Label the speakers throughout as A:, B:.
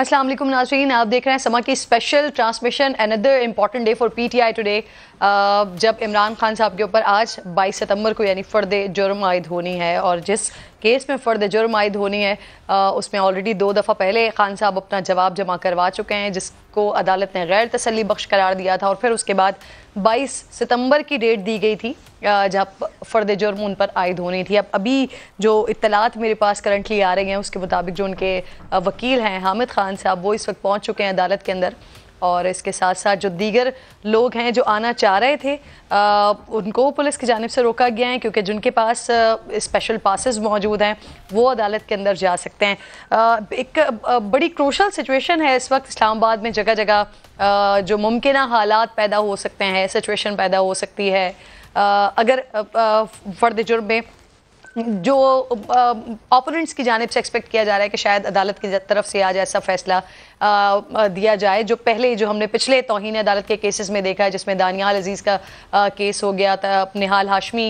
A: अस्सलाम वालेकुम नाज़रीन, आप देख रहे हैं समा की special transmission another important day for PTI today. जब इमरान खान साहब के ऊपर आज 22 सितंबर को यानी फ़र्द जुर्म आयद होनी है, और जिस केस में फ़र्द जुर्म आयद होनी है उसमें ऑलरेडी 2 दफ़ा पहले खान साहब अपना जवाब जमा करवा चुके हैं, जिसको अदालत ने गैर तसल्ली बख्श करार दिया था, और फिर उसके बाद 22 सितंबर की डेट दी गई थी जब फ़र्द जुर्म उन पर आयद होनी थी। अब अभी जो इत्तलात मेरे पास करंटली आ रही हैं उसके मुताबिक जो उनके वकील हैं हामिद खान साहब, वो इस वक्त पहुंच चुके हैं अदालत के अंदर, और इसके साथ साथ जो दीगर लोग हैं जो आना चाह रहे थे उनको पुलिस की जानिब से रोका गया है, क्योंकि जिनके पास स्पेशल पासेस मौजूद हैं वो अदालत के अंदर जा सकते हैं। एक बड़ी क्रूशल सिचुएशन है इस वक्त इस्लामाबाद में, जगह जगह जो मुमकिन हालात पैदा हो सकते हैं, सिचुएशन पैदा हो सकती है अगर फ़र्द जुर्म में जो ओपोनेंट्स की जानिब से एक्सपेक्ट किया जा रहा है कि शायद अदालत की तरफ से आज ऐसा फैसला दिया जाए, जो पहले जो हमने पिछले तौहीन अदालत के केसेस में देखा है, जिसमें दानियाल अजीज़ का केस हो गया था, निहाल हाशमी,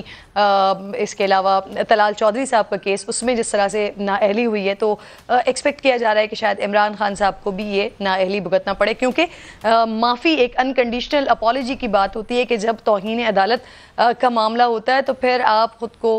A: इसके अलावा तलाल चौधरी साहब का केस, उसमें जिस तरह से नाअहली हुई है, तो एक्सपेक्ट किया जा रहा है कि शायद इमरान खान साहब को भी ये नाअहली भुगतना पड़े, क्योंकि माफ़ी एक अनकंडीशनल अपॉलॉजी की बात होती है कि जब तौहीन अदालत का मामला होता है तो फिर आप ख़ुद को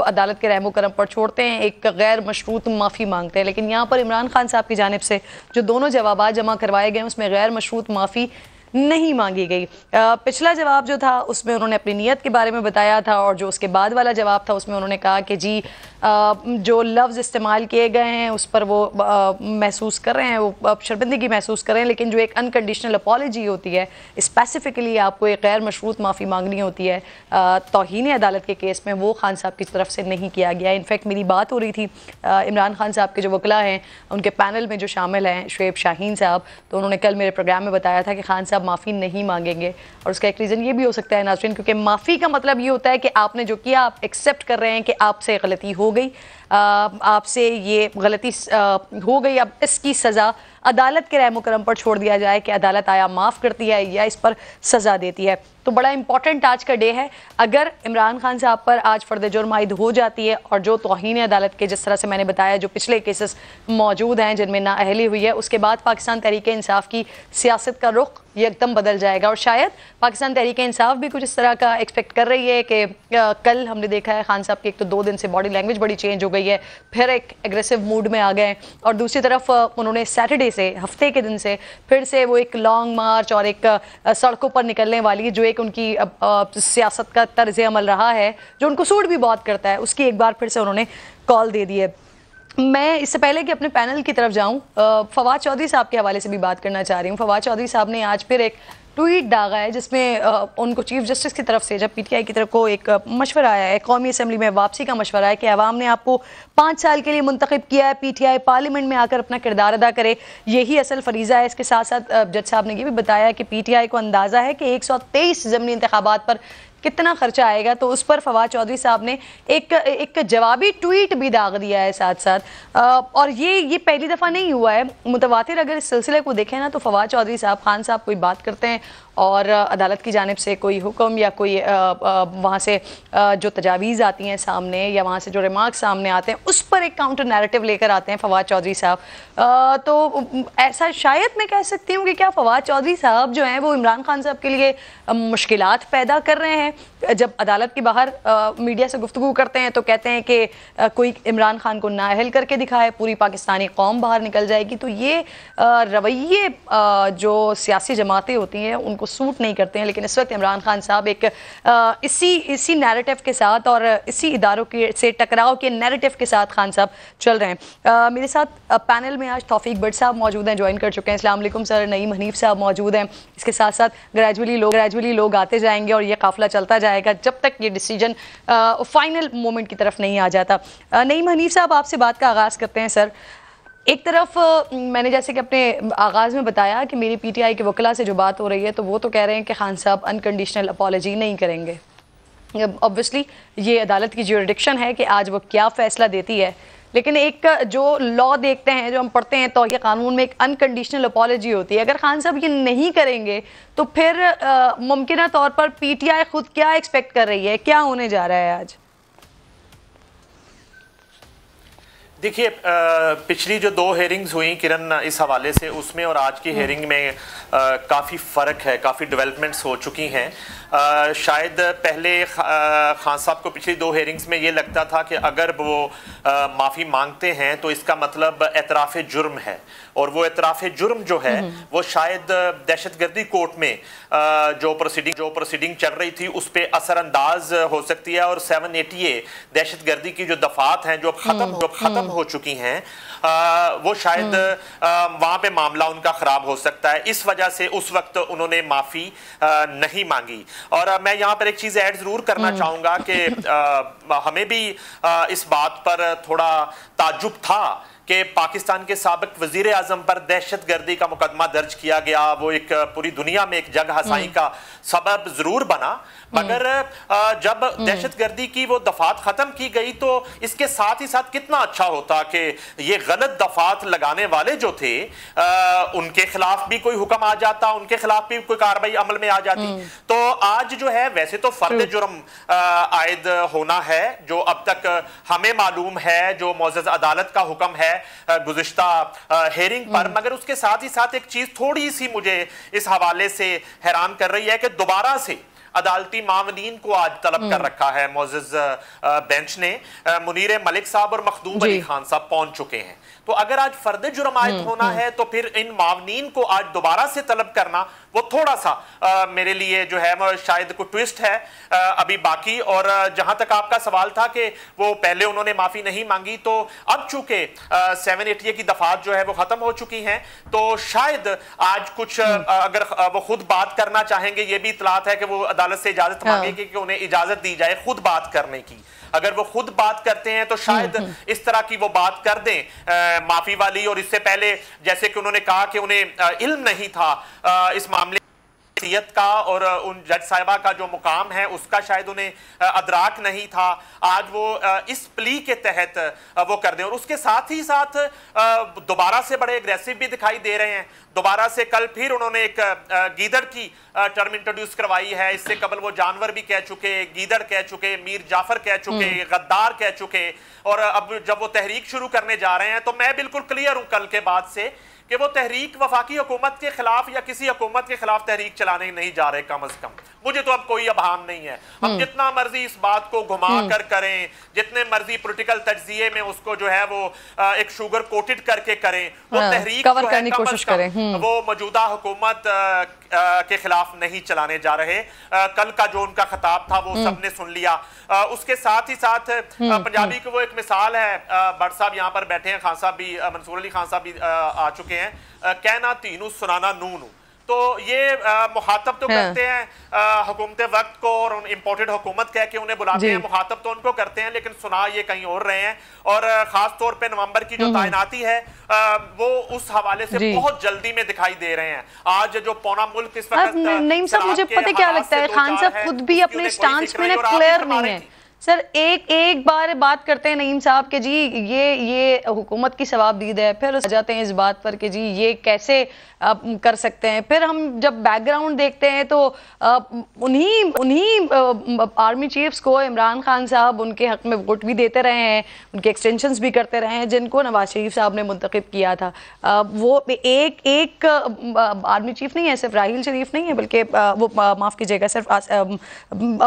A: अदालत के रहमो करम पर छोड़ते हैं, एक गैर मशरूत माफ़ी मांगते हैं। लेकिन यहाँ पर इमरान खान साहब की जानिब से जो दोनों जवाब जमा करवाए गए उसमें गैर मशरूत माफ़ी नहीं मांगी गई। पिछला जवाब जो था उसमें उन्होंने अपनी नीयत के बारे में बताया था, और जो उसके बाद वाला जवाब था उसमें उन्होंने कहा कि जी जो लफ्ज़ इस्तेमाल किए गए हैं उस पर वो महसूस कर रहे हैं, वो शर्मिंदगी महसूस कर रहे हैं, लेकिन जो एक अनकंडीशनल अपॉलॉजी होती है, स्पेसिफिकली आपको एक गैर मशरूत माफ़ी मांगनी होती है तौहीन अदालत के केस में, वो खान साहब की तरफ से नहीं किया गया। इनफैक्ट मेरी बात हो रही थी इमरान खान साहब के जो वकला हैं उनके पैनल में जो शामिल हैं शुएब शाहीन साहब, तो उन्होंने कल मेरे प्रोग्राम में बताया था कि खान साहब माफ़ी नहीं मांगेंगे, और उसका एक रीज़न ये भी हो सकता है नाज़रीन, क्योंकि माफ़ी का मतलब ये होता है कि आपने जो किया आप एक्सेप्ट कर रहे हैं कि आपसे गलती हो गई, आपसे ये गलती हो गई, अब इसकी सज़ा अदालत के रहमो करम पर छोड़ दिया जाए कि अदालत आया माफ़ करती है या इस पर सज़ा देती है। तो बड़ा इंपॉर्टेंट आज का डे है। अगर इमरान खान साहब पर आज फ़र्द जुर्म आयद हो जाती है, और जो तौहीन अदालत के जिस तरह से मैंने बताया जो पिछले केसेस मौजूद हैं जिनमें नाअहली हुई है, उसके बाद पाकिस्तान तहरीक इंसाफ की सियासत का रुख एकदम बदल जाएगा, और शायद पाकिस्तान तहरीक इंसाफ भी कुछ इस तरह का एक्सपेक्ट कर रही है कि कल हमने देखा है खान साहब की एक तो 2 दिन से बॉडी लैंग्वेज बड़ी चेंज हो गई है, फिर एक एग्रेसिव मूड में आ गए, और दूसरी तरफ उन्होंने सैटरडे से हफ्ते के दिन से फिर से वो एक लॉन्ग मार्च और एक सड़कों पर निकलने वाली जो एक उनकी सियासत का तर्ज अमल रहा है जो उनको सूट भी बहुत करता है, उसकी एक बार फिर से उन्होंने कॉल दे दी है। मैं इससे पहले कि अपने पैनल की तरफ जाऊं फवाद चौधरी साहब के हवाले से भी बात करना चाह रही हूं। फवाद चौधरी साहब ने आज फिर एक ट्वीट डाला है जिसमें उनको चीफ जस्टिस की तरफ से, जब पीटीआई की तरफ को एक मशवरा आया है, कौमी असम्बली में वापसी का मशवरा है कि अवाम ने आपको 5 साल के लिए मुंतखब किया है, पीटीआई पार्लियामेंट में आकर अपना किरदार अदा करे, यही असल फरीज़ा है। इसके साथ साथ जज साहब ने ये भी बताया कि पीटीआई को अंदाज़ा है कि 123 ज़मीनी इंतखाबात पर कितना खर्चा आएगा, तो उस पर फवाद चौधरी साहब ने एक जवाबी ट्वीट भी दाग दिया है साथ साथ। और ये पहली दफ़ा नहीं हुआ है, मुतवातिर अगर इस सिलसिले को देखें ना तो फवाद चौधरी साहब खान साहब कोई बात करते हैं और अदालत की जानिब से कोई हुक्म या कोई वहाँ से जो तजावीज़ आती हैं सामने या वहाँ से जो रिमार्क्स सामने आते हैं उस पर एक काउंटर नैरेटिव लेकर आते हैं फवाद चौधरी साहब। तो ऐसा शायद मैं कह सकती हूँ कि क्या फवाद चौधरी साहब जो हैं वो इमरान खान साहब के लिए मुश्किलात पैदा कर रहे हैं। जब अदालत के बाहर मीडिया से गुफ्तगू करते हैं तो कहते हैं कि कोई इमरान खान को नाअहल करके दिखाए, पूरी पाकिस्तानी कौम बाहर निकल जाएगी। तो ये रवैये जो सियासी जमातें होती हैं उनको सूट नहीं करते हैं। लेकिन इस वक्त इमरान खान साहब एक इसी नैरेटिव के साथ और इसी इदारों के से टकराव के नैरेटिव के साथ खान साहब चल रहे हैं। मेरे साथ पैनल में आज तौफीक भट्ट साहब मौजूद हैं, ज्वाइन कर चुके हैं। अस्सलाम वालेकुम सर। नईम हनीफ साहब मौजूद हैं। इसके साथ साथ ग्रेजुअली लोग आते जाएंगे और ये काफिला चलता जाएगा जब तक ये डिसीजन फाइनल मोमेंट की तरफ नहीं आ जाता। नईम हनीफ साहब, आपसे बात का आगाज़ करते हैं सर। एक तरफ मैंने जैसे कि अपने आगाज़ में बताया कि मेरी पीटीआई के वकला से जो बात हो रही है तो वो तो कह रहे हैं कि खान साहब अनकंडीशनल अपॉलॉजी नहीं करेंगे। ऑब्वियसली ये अदालत की ज्यूरिडिक्शन है कि आज वो क्या फ़ैसला देती है, लेकिन एक जो लॉ देखते हैं, जो हम पढ़ते हैं तो ये कानून में एक अनकंडीशनल अपॉलॉजी होती है। अगर खान साहब ये नहीं करेंगे तो फिर मुमकिन तौर पर पीटीआई खुद क्या एक्सपेक्ट कर रही है, क्या होने जा रहा है आज?
B: دیکھیے پچھلی جو 2 ہیئرنگز ہوئیں کرن اس حوالے سے، اس میں اور آج کی ہیئرنگ میں کافی فرق ہے، کافی ڈیولپمنٹس ہو چکی ہیں. شاید پہلے خان صاحب کو پچھلی 2 ہیئرنگز میں یہ لگتا تھا کہ اگر وہ معافی مانگتے ہیں تو اس کا مطلب اعتراف جرم ہے، اور وہ اعتراف جرم جو ہے وہ شاید دہشت گردی کورٹ میں جو پروسیڈنگ چل رہی تھی اس پہ اثر انداز ہو سکتی ہے، اور 780A دہشت گردی کی جو دفعات ہیں جو ختم ہو چکی ہیں، وہ شاید وہاں پہ معاملہ ان کا خراب ہو سکتا ہے. اس وجہ سے اس وقت انہوں نے معافی نہیں مانگی. اور میں یہاں پر ایک چیز ایڈ ضرور کرنا چاہوں گا کہ ہمیں بھی اس بات پر تھوڑا تعجب تھا کہ پاکستان کے سابق وزیر اعظم پر دہشت گردی کا مقدمہ درج کیا گیا. وہ ایک پوری دنیا میں ایک جگ ہسائی کا سبب ضرور بنا، مگر جب دہشت گردی کی وہ دفعات ختم کی گئی تو اس کے ساتھ ہی ساتھ کتنا اچھا ہوتا کہ یہ غلط دفعات لگانے والے جو تھے ان کے خلاف بھی کوئی حکم آ جاتا، ان کے خلاف بھی کوئی کارروائی عمل میں آ جاتی. تو آج جو ہے ویسے تو فرد جرم عائد ہونا ہے جو اب تک ہمیں معلوم ہے، جو معزز عدالت کا حکم ہے گزشتہ ہیئرنگ پر، مگر اس کے ساتھ ہی ساتھ ایک چیز تھوڑی سی مجھے اس حوالے سے حیران کر رہی ہے کہ دوبارہ سے عدالتی معاونین کو آج طلب کر رکھا ہے معزز بینچ نے. منیر ملک صاحب اور مخدوم علی خان صاحب پہنچ چکے ہیں. تو اگر آج فرد جرم عائد ہونا ہے تو پھر ان معاونین کو آج دوبارہ سے طلب کرنا وہ تھوڑا سا میرے لیے جو ہے شاید کوئی ٹویسٹ ہے ابھی باقی. اور جہاں تک آپ کا سوال تھا کہ وہ پہلے انہوں نے معافی نہیں مانگی، تو اب چونکہ 780A کی دفعات جو ہے وہ ختم ہو چکی ہیں تو شاید آج کچھ اگر وہ خود بات کرنا چاہیں گے، یہ بھی اطلاعات ہے کہ وہ عدالت سے اجازت مانگے گی کہ انہیں اجازت دی جائے خود بات کرنے کی. اگر وہ خود بات کرتے ہیں تو شاید اس طرح کی وہ بات کر دیں معافی والی. اور اس سے پہلے جیسے کہ انہوں نے کہا کہ انہیں علم نہیں تھا اس معاملے کا، اور ان جج صاحبہ کا جو مقام ہے اس کا شاید انہیں ادراک نہیں تھا، آج وہ اس پلی کے تحت وہ کر دیں. اور اس کے ساتھ ہی ساتھ دوبارہ سے بڑے اگریسو بھی دکھائی دے رہے ہیں. دوبارہ سے کل پھر انہوں نے ایک گیدڑ کی ٹرم انٹروڈیوس کروائی ہے. اس سے قبل وہ جانور بھی کہہ چکے، گیدڑ کہہ چکے، میر جعفر کہہ چکے، غدار کہہ چکے. اور اب جب وہ تحریک شروع کرنے جا رہے ہیں تو میں بالکل کلیئر ہوں کل کے بعد سے کہ وہ تحریک وفاقی حکومت کے خلاف یا کسی حکومت کے خلاف تحریک چلانے نہیں جا رہے. کم از کم مجھے تو اب کوئی ابہام نہیں ہے. ہم جتنا مرضی اس بات کو گھما کر کریں، جتنے مرضی پولیٹیکل تجزیے میں اس کو جو ہے وہ ایک شوگر کوٹڈ کر کے کریں، وہ تحریک جو ہے کم از کم وہ موجودہ حکومت کے خلاف نہیں چلانے جا رہے. کل کا جو ان کا خطاب تھا وہ سب نے سن لیا. اس کے ساتھ ہی ساتھ پنجابی کی وہ ایک مثال ہے، بٹ صاحب یہاں پر بیٹھے ہیں، خان صاحب بھی، منصور علی خان صاحب بھی آ چکے ہیں، کہنا تینو سنانا نونو. تو یہ مخاطب تو کرتے ہیں حکومت وقت کو اور امپورٹڈ حکومت کہہ کے انہیں بلاتے ہیں، مخاطب تو ان کو کرتے ہیں لیکن سنا یہ کہیں اور رہے ہیں. اور خاص طور پہ نومبر کی جو تعیناتی ہے وہ اس حوالے سے بہت جلدی میں دکھائی دے رہے ہیں. آج جو پونا ملک اس وقت
A: نعیم صاحب مجھے پتہ کیا لگتا ہے، خان صاحب خود بھی اپنے سٹانس میں کلیئر نہیں ہے. سر ایک بار بات کرتے ہیں نعیم صاحب کہ جی یہ حکومت کی ثوابدید ہے، پھر جاتے ہیں اس بات پر کہ جی یہ کیسے کر سکتے ہیں. پھر ہم جب بیک گراؤنڈ دیکھتے ہیں تو انہی آرمی چیفز کو عمران خان صاحب ان کے حق میں ووٹ بھی دیتے رہے ہیں، ان کے ایکسٹینشنز بھی کرتے رہے ہیں جن کو نواز شریف صاحب نے منتخب کیا تھا. وہ ایک آرمی چیف نہیں ہے، صرف راحیل شریف نہیں ہے، بلکہ وہ معاف کیجیے گا صرف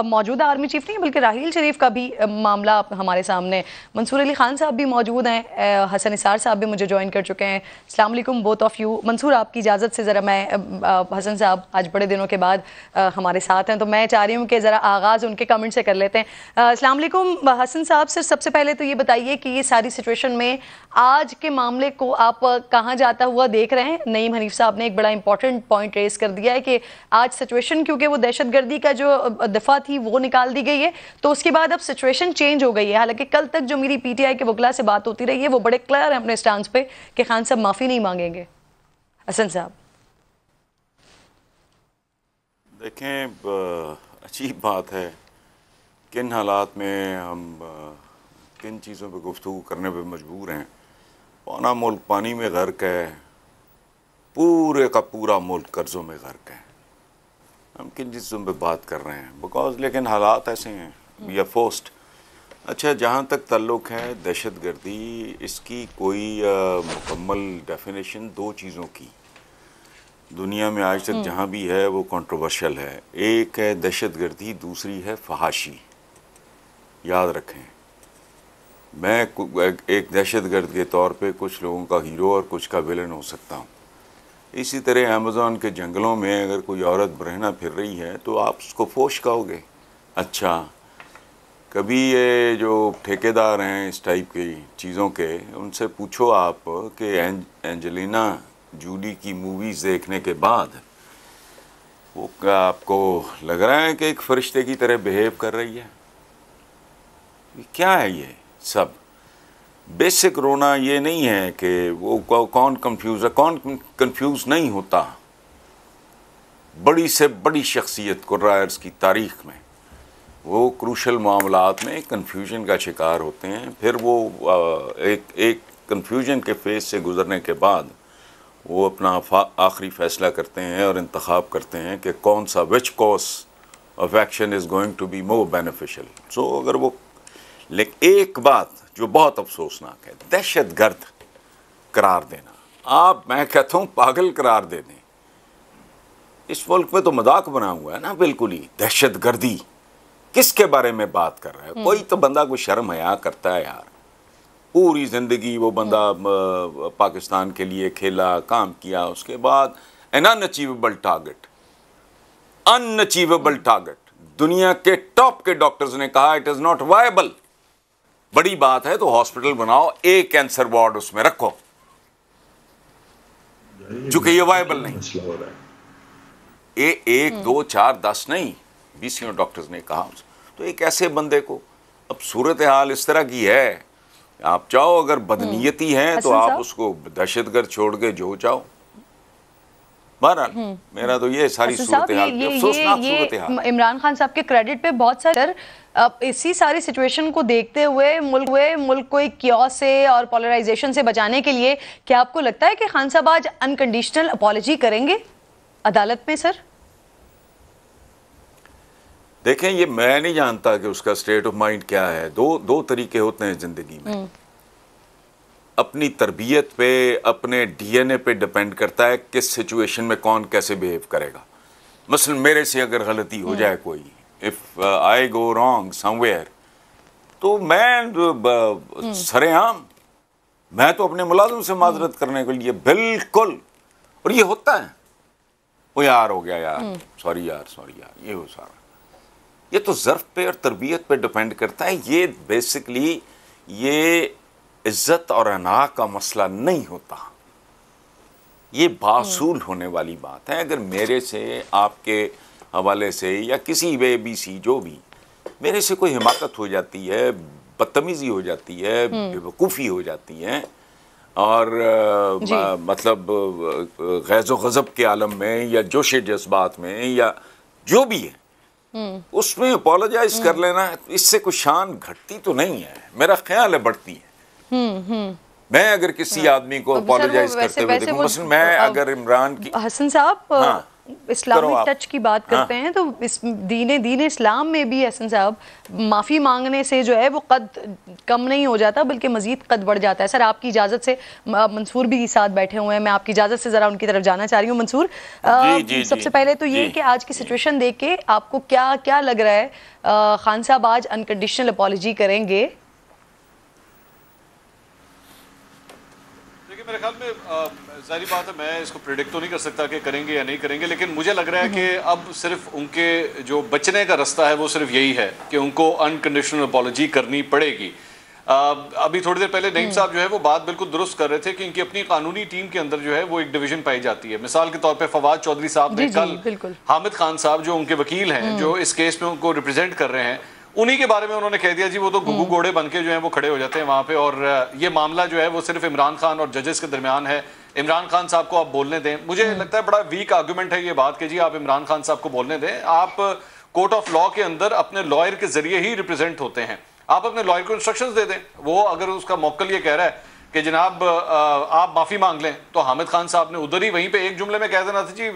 A: موجودہ آرمی چیف نہیں ہے بلکہ راحیل شریف کا بھی معاملہ ہمارے سامنے. منصور علی خان صاحب بھی موجود ہیں، حسن نثار صاحب بھی مجھے جوائن کر چکے ہیں. السلام علیکم بوتھ آف یو. منصور آپ کی اجازت سے ذرا میں حسن صاحب آج بڑے دنوں کے بعد ہمارے ساتھ ہیں تو میں چاہ رہی ہوں کہ ذرا آغاز ان کے کمنٹ سے کر لیتے ہیں. السلام علیکم حسن صاحب. سب سے پہلے تو یہ بتائیے کہ یہ ساری سچویشن میں آج کے معاملے کو آپ کہاں جاتا ہوا دیکھ رہے ہیں؟ نعیم حنیف صاحب نے ایک بڑا امپورٹنٹ پوائنٹ ریز کر دیا ہے کہ آج سچویشن کیونکہ وہ دہشت گردی کا جو دفعہ تھی وہ نکال دی گئی ہے تو اس کے بعد اب سچویشن چینج ہو گئی ہے. حالانکہ کل تک جو میری پی ٹی آئی کے وکلا سے بات ہوتی رہی ہے وہ بڑے کلیئر ہیں اپنے سٹانس پہ کہ خان صاحب معافی نہیں مانگیں گے. حسن صاحب
C: دیکھیں، عجیب بات ہے کن حالات میں ہم کن چیزوں پہ گفتگو کرنے پہ مجبور ہیں. پونا ملک پانی میں غرق ہے، پورے کا پورا ملک قرضوں میں غرق ہے. ہم کن چیزوں پہ بات کر رہے ہیں؟ بیکاز لیکن حالات ایسے ہیں، وی آر فورسڈ. اچھا، جہاں تک تعلق ہے دہشت گردی، اس کی کوئی مکمل ڈیفینیشن دو چیزوں کی دنیا میں آج تک جہاں بھی ہے وہ کنٹروورشل ہے. ایک ہے دہشت گردی، دوسری ہے فحاشی. یاد رکھیں، میں ایک دہشت گرد کے طور پہ کچھ لوگوں کا ہیرو اور کچھ کا ویلن ہو سکتا ہوں. اسی طرح ایمیزون کے جنگلوں میں اگر کوئی عورت برہنہ پھر رہی ہے تو آپ اس کو فوش کہو گے. اچھا، کبھی یہ جو ٹھیکیدار ہیں اس ٹائپ کی چیزوں کے، ان سے پوچھو آپ کہ اینجلینا جولی کی موویز دیکھنے کے بعد وہ آپ کو لگ رہا ہے کہ ایک فرشتے کی طرح بیہیو کر رہی ہے؟ کیا ہے یہ سب؟ بیسک رونا یہ نہیں ہے کہ وہ کون کنفیوز نہیں ہوتا. بڑی سے بڑی شخصیت قرائرز کی تاریخ میں وہ کروشل معاملات میں کنفیوژن کا شکار ہوتے ہیں. پھر وہ ایک کنفیوژن کے فیز سے گزرنے کے بعد وہ اپنا آخری فیصلہ کرتے ہیں اور انتخاب کرتے ہیں کہ کون سا which course of action is going to be more beneficial. So اگر وہ، لیکن ایک بات جو بہت افسوسناک ہے، دہشت گرد قرار دینا، آپ میں کہتا ہوں پاگل قرار دے دیں. اس ملک میں تو مذاق بنا ہوا ہے نا بالکل ہی. دہشت گردی کس کے بارے میں بات کر رہا ہے؟ کوئی تو بندہ کوئی شرم حیا کرتا ہے یار. پوری زندگی وہ بندہ پاکستان کے لیے کھیلا، کام کیا، اس کے بعد ان اچیویبل ٹارگٹ دنیا کے ٹاپ کے ڈاکٹرز نے کہا اٹ از ناٹ وائبل. بڑی بات ہے تو ہاسپٹل بناؤ، ایک کینسر وارڈ اس میں رکھو، چونکہ یہ وائبل نہیں. ایک دو چار 10 نہیں، 20 ڈاکٹرز نے کہا. تو ایک ایسے بندے کو، اب صورتحال اس طرح کی ہے، آپ چاہو اگر بدنیتی ہے تو آپ اس کو دہشت گرد چھوڑ کے جو چاہو. بہرحال میرا تو یہ ساری صورتحال افسوسناک صورتحال.
A: عمران خان صاحب کے کریڈٹ پہ بہت سارے اسی ساری سچویشن کو دیکھتے ہوئے ملک کو ایک کیوس سے اور پولرائزیشن سے بچانے کے لیے کیا آپ کو لگتا ہے کہ خان صاحب آج انکنڈیشنل اپالوجی کریں گے عدالت میں؟ سر
C: دیکھیں، یہ میں نہیں جانتا کہ اس کا سٹیٹ آف مائنڈ کیا ہے. دو طریقے ہوتے ہیں زندگی میں. اپنی تربیت پہ، اپنے ڈی این اے پہ ڈیپینڈ کرتا ہے کس سچویشن میں کون کیسے بیہیو کرے گا. مثلا میرے سے اگر غلطی ہو جائے کوئی، if I go wrong somewhere، تو میں سرے عام میں تو اپنے ملازم سے معذرت کرنے کے لیے بالکل، اور یہ ہوتا ہے، وہ یار ہو گیا یار، سوری یار، یہ ہو سارا. یہ تو ظرف پہ اور تربیت پہ ڈیپینڈ کرتا ہے. یہ بیسکلی یہ عزت اور انا کا مسئلہ نہیں ہوتا، یہ باصول ہونے والی بات ہے. اگر میرے سے، آپ کے حوالے سے، یا کسی وے بی سی جو بھی میرے سے کوئی حماقت ہو جاتی ہے، بدتمیزی ہو جاتی ہے، بیوقوفی ہو جاتی ہے، اور مطلب غیظ و غضب کے عالم میں یا جوش جذبات میں یا جو بھی ہے، اس میں اپولوجائز کر لینا، اس سے کوئی شان گھٹتی تو نہیں ہے. میرا خیال ہے بڑھتی ہے. میں اگر کسی آدمی کو اپولوجائز کرتے ہوئے دیکھوں، مثلا میں اگر عمران کی،
A: حسن صاحب اسلامک ٹچ کی بات کرتے ہیں تو دین اسلام میں بھی حسن صاحب معافی مانگنے سے جو ہے وہ قد کم نہیں ہو جاتا بلکہ مزید قد بڑھ جاتا ہے. سر آپ کی اجازت سے، منصور بھی ساتھ بیٹھے ہوئے ہیں، میں آپ کی اجازت سے ذرا ان کی طرف جانا چاہ رہی ہوں. منصور، سب سے پہلے تو یہ کہ آج کی سچویشن دیکھ کے آپ کو کیا لگ رہا ہے، خان صاحب آج انکنڈیشنل اپالوجی کریں گے؟
D: میرے خیال میں ظاہری بات ہے، میں اس کو پریڈکٹ تو نہیں کر سکتا کہ کریں گے یا نہیں کریں گے، لیکن مجھے لگ رہا ہے کہ اب صرف ان کے جو بچنے کا رستہ ہے وہ صرف یہی ہے کہ ان کو انکنڈیشنل اپالوجی کرنی پڑے گی. ابھی تھوڑی دیر پہلے نعیم صاحب جو ہے وہ بات بالکل درست کر رہے تھے کہ ان کی اپنی قانونی ٹیم کے اندر جو ہے وہ ایک ڈویژن پائی جاتی ہے. مثال کے طور پہ فواد چودھری صاحب نے کل حامد خان صاحب جو ان کے وکیل ہیں، جو اس کیس میں ان کو ریپرزینٹ کر رہے ہیں، انہی کے بارے میں انہوں نے کہہ دیا جی وہ تو گگو گھوڑے بن کے جو ہیں وہ کھڑے ہو جاتے ہیں وہاں پہ، اور یہ معاملہ جو ہے وہ صرف عمران خان اور ججز کے درمیان ہے، عمران خان صاحب کو آپ بولنے دیں. مجھے لگتا ہے بڑا ویک آرگومنٹ ہے یہ بات کہ جی آپ عمران خان صاحب کو بولنے دیں. آپ کورٹ آف لاء کے اندر اپنے لائر کے ذریعے ہی ریپرزینٹ ہوتے ہیں. آپ اپنے لائر کو انسٹرکشنز دے دیں. وہ اگر اس کا موکل یہ کہہ رہا ہے کہ جناب آپ معافی مانگ لیں، تو حامد خان صاحب نے ادھر ہی وہیں پہ ایک جملے میں کہہ دینا تھا جی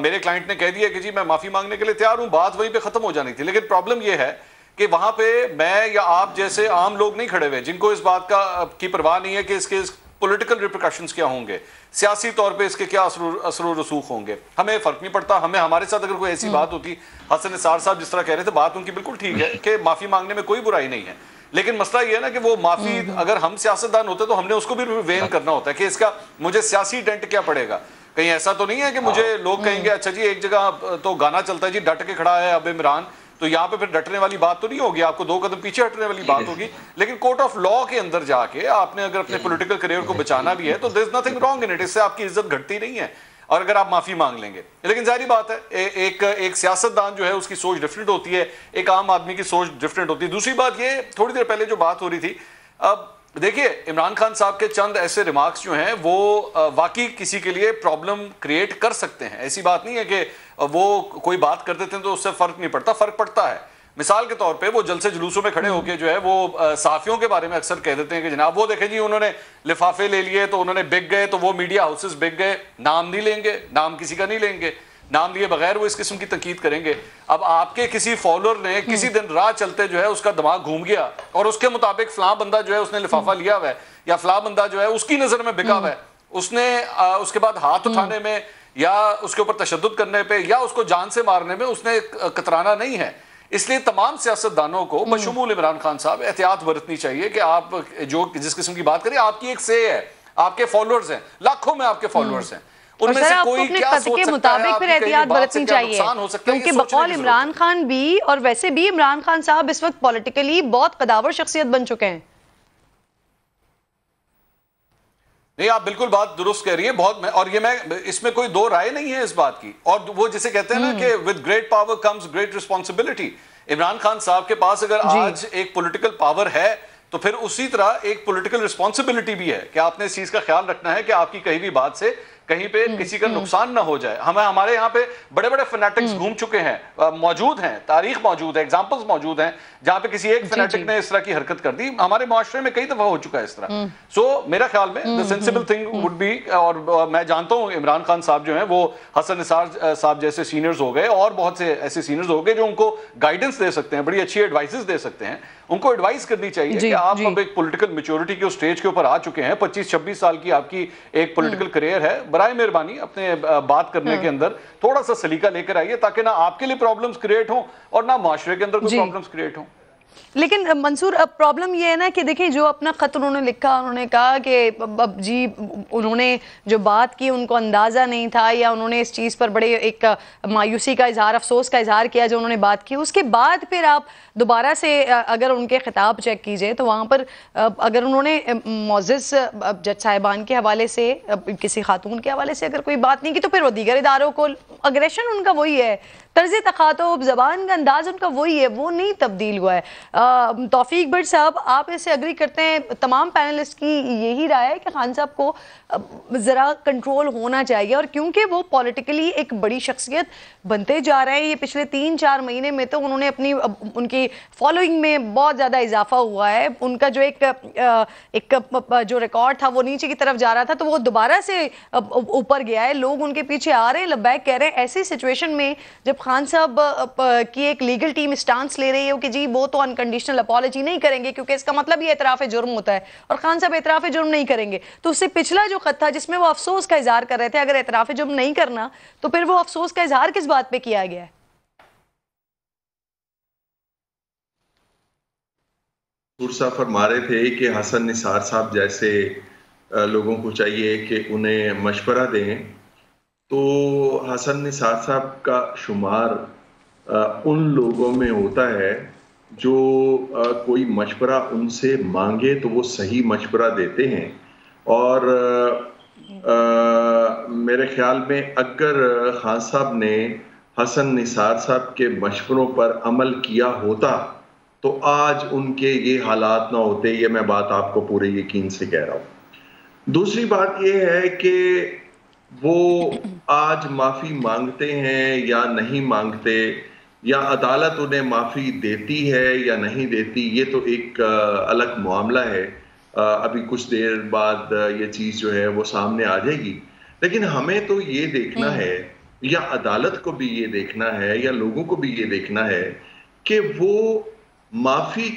D: میرے کلائنٹ نے کہہ دیا کہ جی میں معافی مانگنے کے لیے تیار ہوں، بات وہیں پہ ختم ہو جانی تھی. لیکن پرابلم یہ ہے کہ وہاں پہ میں یا آپ جیسے عام لوگ نہیں کھڑے ہوئے جن کو اس بات کی پرواہ نہیں ہے کہ اس کے پولیٹیکل ریپریکاشنز کیا ہوں گے, سیاسی طور پہ اس کے کیا اثر و رسوخ ہوں گے. ہمیں فرق نہیں پڑتا. ہمارے ساتھ اگر کوئی ایسی بات ہوتی, حسن نثار صاحب جس طرح کہہ رہے تھے, بات ان کی بالکل ٹھیک ہے کہ معافی مانگنے میں کوئی برائی نہیں ہے, لیکن مسئلہ یہ ہے نا کہ وہ معافی اگر ہم سیاستدان ہوتے تو ہم نے اس کو بھی وین کرنا ہوتا ہے کہ اس کا مجھے سیاسی ڈنٹ کیا پڑے گا. کہیں ایسا تو نہیں ہے کہ مجھے لوگ کہیں گے اچھا جی ایک جگہ تو گانا چلتا ہے جی ڈٹ کے کھڑا ہے اب عمران, تو یہاں پہ پھر ڈٹنے والی بات تو نہیں ہوگی, آپ کو 2 قدم پیچھے ہٹنے والی بات ہوگی. لیکن کورٹ آف لا کے اندر جا کے آپ نے اگر اپنے پولیٹیکل کریئر کو بچانا بھی ہے تو there is nothing wrong in it, اس سے آپ کی عزت گھٹتی نہیں ہے اور اگر آپ معافی مانگ لیں گے. لیکن ظاہری بات ہے ایک سیاستدان جو ہے اس کی سوچ ڈفرینٹ ہوتی ہے, ایک عام آدمی کی سوچ ڈفرینٹ ہوتی ہے. دوسری بات یہ, تھوڑی دیر پہلے جو بات ہو رہی تھی, اب دیکھیے عمران خان صاحب کے چند ایسے ریمارکس جو ہیں وہ واقعی کسی کے لیے پرابلم کریٹ کر سکتے ہیں. ایسی بات نہیں ہے کہ وہ کوئی بات کر دیتے ہیں تو اس سے فرق نہیں پڑتا, فرق پڑتا ہے. مثال کے طور پہ وہ جلسے جلوسوں میں کھڑے ہو کے جو ہے وہ صحافیوں کے بارے میں اکثر کہہ دیتے ہیں کہ جناب وہ دیکھیں جی انہوں نے لفافے لے لیے تو انہوں نے بک گئے, تو وہ میڈیا ہاؤسز بک گئے. نام نہیں لیں گے, نام کسی کا نہیں لیں گے, نام لیے بغیر وہ اس قسم کی تنقید کریں گے. اب آپ کے کسی فالوور نے کسی دن راہ چلتے جو ہے اس کا دماغ گھوم گیا اور اس کے مطابق فلاں بندہ جو ہے اس نے لفافہ لیا ہوا ہے یا فلاں بندہ جو ہے اس کی نظر میں بکا ہوا ہے, اس نے اس کے بعد ہاتھ اٹھانے میں یا اس کے اوپر تشدد کرنے پہ یا اس کو جان سے مارنے میں اس نے کترانا نہیں ہے. اس لیے تمام سیاستدانوں کو بشمول عمران خان صاحب احتیاط برتنی چاہیے کہ آپ جو جس قسم کی بات کریں, آپ کی ایک سے ہے, آپ کے فالوورز ہیں, لاکھوں میں آپ کے فالوورز ہیں, ان میں سے کوئی کیا سوچ سکتا ہے آپ کی کہیں بات سے کیا نقصان ہو سکتا ہے.
A: کیونکہ بقول عمران خان بھی اور ویسے بھی عمران خان صاحب اس وقت پولیٹیکلی بہت قداور شخصیت بن چکے ہیں.
D: نہیں آپ بالکل بات درست کہہ رہی ہیں بہت, اور یہ میں اس میں کوئی دو رائے نہیں ہے اس بات کی. اور وہ جسے کہتے ہیں نا کہ with great power comes great responsibility. Imran Khan صاحب کے پاس اگر آج ایک پولیٹیکل پاور ہے تو پھر اسی طرح ایک پولیٹیکل رسپانسبلٹی بھی ہے کہ آپ نے اس چیز کا خیال رکھنا ہے کہ آپ کی کہیں بھی بات سے کہیں پہ کسی کا نقصان نہ ہو جائے. ہمارے یہاں پہ بڑے بڑے فنیٹکس گھوم چکے ہیں, موجود ہیں, تاریخ موجود ہے, ایگزامپلز موجود ہیں جہاں پہ کسی ایک فنیٹک نے اس طرح کی حرکت کر دی. ہمارے معاشرے میں کئی دفعہ ہو چکا ہے اس طرح. سو میرا خیال میں the sensible thing would be, اور میں جانتا ہوں عمران خان صاحب جو ہیں وہ حسن نثار صاحب جیسے سینئرز ہو گئے اور بہت سے ایسے سینئرز ہو گئے جو ان کو گائیڈنس دے سکتے ہیں, بڑی اچھی ایڈوائسز دے سکتے ہیں. ان کو ایڈوائز کرنی چاہیے کہ آپ اب ایک پولیٹیکل میچورٹی کے اسٹیج کے اوپر آ چکے ہیں, 25-26 سال کی آپ کی ایک پولیٹیکل کریئر ہے, برائے مہربانی اپنے بات کرنے کے اندر تھوڑا سا سلیقہ لے کر آئیے تاکہ نہ آپ کے لیے پرابلمز کریٹ ہوں اور نہ معاشرے کے اندر کوئی پرابلمز کریٹ ہوں.
A: لیکن منصور اب پرابلم یہ ہے نا کہ دیکھیں جو اپنا خط انہوں نے لکھا, انہوں نے کہا کہ اب جی انہوں نے جو بات کی ان کو اندازہ نہیں تھا یا انہوں نے اس چیز پر بڑے ایک مایوسی کا اظہار, افسوس کا اظہار کیا جو انہوں نے بات کی. اس کے بعد پھر آپ دوبارہ سے اگر ان کے خطاب چیک کیجئے تو وہاں پر اگر انہوں نے معزز جج صاحبان کے حوالے سے کسی خاتون کے حوالے سے اگر کوئی بات نہیں کی تو پھر وہ دیگر اداروں کو, اگریشن ان کا وہی ہے, طرز تخاطب, زبان کا انداز ان کا وہی ہے, وہ نہیں تبدیل ہوا ہے. توفیق بٹ صاحب آپ اس سے اگری کرتے ہیں؟ تمام پینلسٹ کی یہی رائے ہے کہ خان صاحب کو ذرا کنٹرول ہونا چاہیے, اور کیونکہ وہ پولیٹیکلی ایک بڑی شخصیت بنتے جا رہے ہیں, یہ پچھلے 3-4 مہینے میں تو انہوں نے اپنی ان کی فالوئنگ میں بہت زیادہ اضافہ ہوا ہے. ان کا جو ایک جو ریکارڈ تھا وہ نیچے کی طرف جا رہا تھا تو وہ دوبارہ سے اوپر گیا ہے, لوگ ان کے پیچھے آ رہے ہیں, لبیک کہہ رہے ہیں. ایسی سچویشن میں جب خان صاحب کی ایک لیگل ٹیم اسٹانس لے رہی ہے کہ جی وہ تو انکنڈیشنل اپالوجی نہیں کریں گے کیونکہ اس کا مطلب یہ اعتراف جرم ہوتا ہے, اور خان صاحب اعتراف جرم نہیں کریں گے, تو اس سے پچھلا جو خط تھا جس میں وہ افسوس کا اظہار کر رہے تھے, اگر اعتراف جرم نہیں کرنا تو پھر وہ افسوس کا اظہار کس بات پہ کیا گیا ہے؟
E: صاحب فرما رہے تھے کہ حسن نثار صاحب جیسے لوگوں کو چاہیے کہ انہیں مشورہ دیں, تو حسن نثار صاحب کا شمار ان لوگوں میں ہوتا ہے جو کوئی مشورہ ان سے مانگے تو وہ صحیح مشورہ دیتے ہیں. اور میرے خیال میں اگر خان صاحب نے حسن نثار صاحب کے مشوروں پر عمل کیا ہوتا تو آج ان کے یہ حالات نہ ہوتے. یہ میں بات آپ کو پورے یقین سے کہہ رہا ہوں. دوسری بات یہ ہے کہ وہ آج معافی مانگتے ہیں یا نہیں مانگتے, یا عدالت انہیں معافی دیتی ہے یا نہیں دیتی, یہ تو ایک الگ معاملہ ہے. ابھی کچھ دیر بعد یہ چیز جو ہے وہ سامنے آ جائے گی. لیکن ہمیں تو یہ دیکھنا ہے, یا عدالت کو بھی یہ دیکھنا ہے, یا لوگوں کو بھی یہ دیکھنا ہے کہ وہ माफी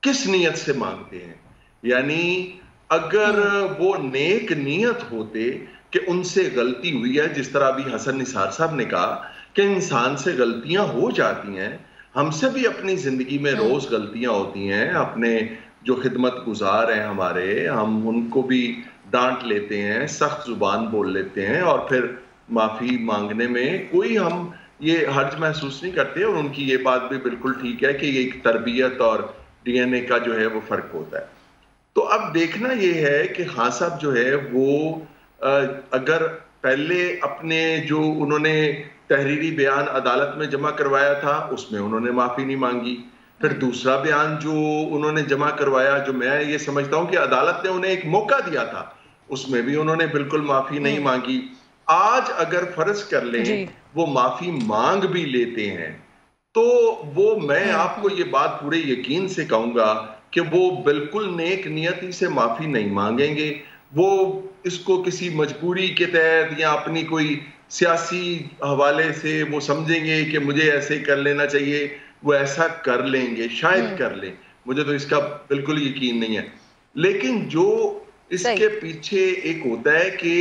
E: किस नीयत से मांगते हैं। यानी अगर वो नेक नीयत होते कि उनसे गलती हुई है, जिस तरह अभी हसन निसार साहब ने कहा कि इंसान से गलतियां हो जाती हैं, हमसे भी अपनी जिंदगी में रोज गलतियां होती हैं, अपने जो खिदमत गुजार हैं हमारे, हम उनको भी डांट लेते हैं, सख्त जुबान बोल लेते हैं, और फिर माफी मांगने में कोई हम ये हर्ज महसूस नहीं करते। और उनकी ये बात भी बिल्कुल ठीक है कि ये एक तरबियत और डीएनए का जो है वो फर्क होता है। तो अब देखना ये है कि खान साहब जो है वो अगर पहले अपने जो उन्होंने तहरीरी बयान अदालत में जमा करवाया था उसमें उन्होंने माफी नहीं मांगी, फिर दूसरा बयान जो उन्होंने जमा करवाया, जो मैं ये समझता हूं कि अदालत ने उन्हें एक मौका दिया था, उसमें भी उन्होंने बिल्कुल माफी नहीं मांगी। आज अगर फर्ज कर लें वो माफी मांग भी लेते हैं तो वो, मैं आपको ये बात पूरे यकीन से कहूंगा कि वो बिल्कुल नेक नियति से माफी नहीं मांगेंगे। वो इसको किसी मजबूरी के तहत या अपनी कोई सियासी हवाले से वो समझेंगे कि मुझे ऐसे कर लेना चाहिए, वो ऐसा कर लेंगे, शायद कर लें, मुझे तो इसका बिल्कुल यकीन नहीं है। लेकिन जो इसके पीछे एक होता है कि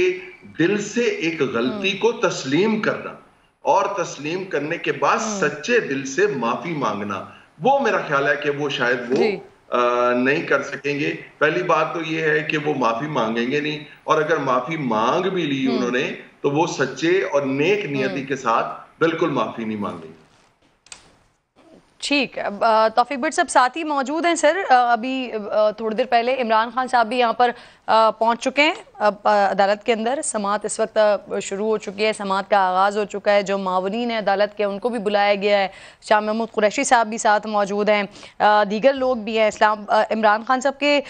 E: दिल से एक गलती को तस्लीम करना और तस्लीम करने के बाद सच्चे दिल से माफी मांगना, वो मेरा ख्याल है कि वो शायद वो नहीं कर सकेंगे। पहली बात तो ये है कि वो माफी मांगेंगे नहीं, और अगर माफी मांग भी ली उन्होंने तो वो सच्चे और नेक नियति के साथ बिल्कुल माफी नहीं मांगेंगे।
A: ठीक, तौफीक भट्ट साहब साथ ही मौजूद हैं सर। अभी थोड़ी देर पहले इमरान खान साहब भी यहाँ पर पहुँच चुके हैं अदालत के अंदर। समाअत इस वक्त शुरू हो चुकी है, समाअत का आगाज़ हो चुका है। जो मावनीन है अदालत के उनको भी बुलाया गया है। शाह महमूद कुरैशी साहब भी साथ मौजूद हैं, दीगर लोग भी हैं। इमरान खान साहब के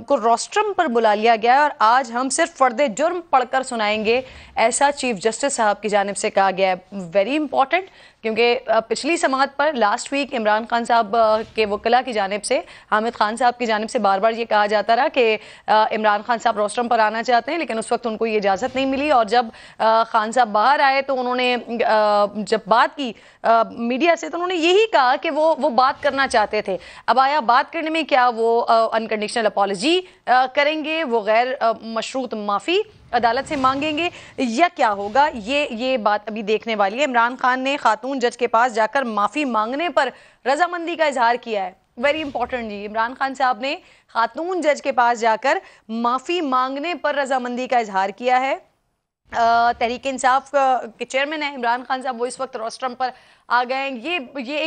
A: को रोस्ट्रम पर बुला लिया गया है और आज हम सिर्फ फ़र्द जुर्म पढ़कर सुनाएंगे, ऐसा चीफ जस्टिस साहब की जानिब से कहा गया है। वेरी इंपॉर्टेंट, क्योंकि पिछली समाअत पर लास्ट वीक इमरान खान साहब के वकला की जानिब से, हामिद खान साहब की जानिब से बार बार ये कहा जाता रहा कि इमरान खान साहब रोस्ट्रम पर आना चाहते हैं, लेकिन उस वक्त उनको ये इजाज़त नहीं मिली। और जब खान साहब बाहर आए तो उन्होंने जब बात की मीडिया से तो उन्होंने यही कहा कि वो बात करना चाहते थे। अब आया बात करने में क्या वो अनकंडीशनल अपॉलजी करेंगे, वो गैर मशरूत माफ़ी अदालत से मांगेंगे, या क्या होगा, ये बात अभी देखने वाली है। इमरान खान ने खातून जज के पास जाकर माफ़ी मांगने पर रजामंदी का इजहार किया है। वेरी इंपॉर्टेंट जी, इमरान खान साहब ने खातून जज के पास जाकर माफ़ी मांगने पर रजामंदी का इजहार किया है। तहरीक इंसाफ के चेयरमैन है इमरान खान साहब, वो इस वक्त रोस्ट्रम पर आ गए हैं। ये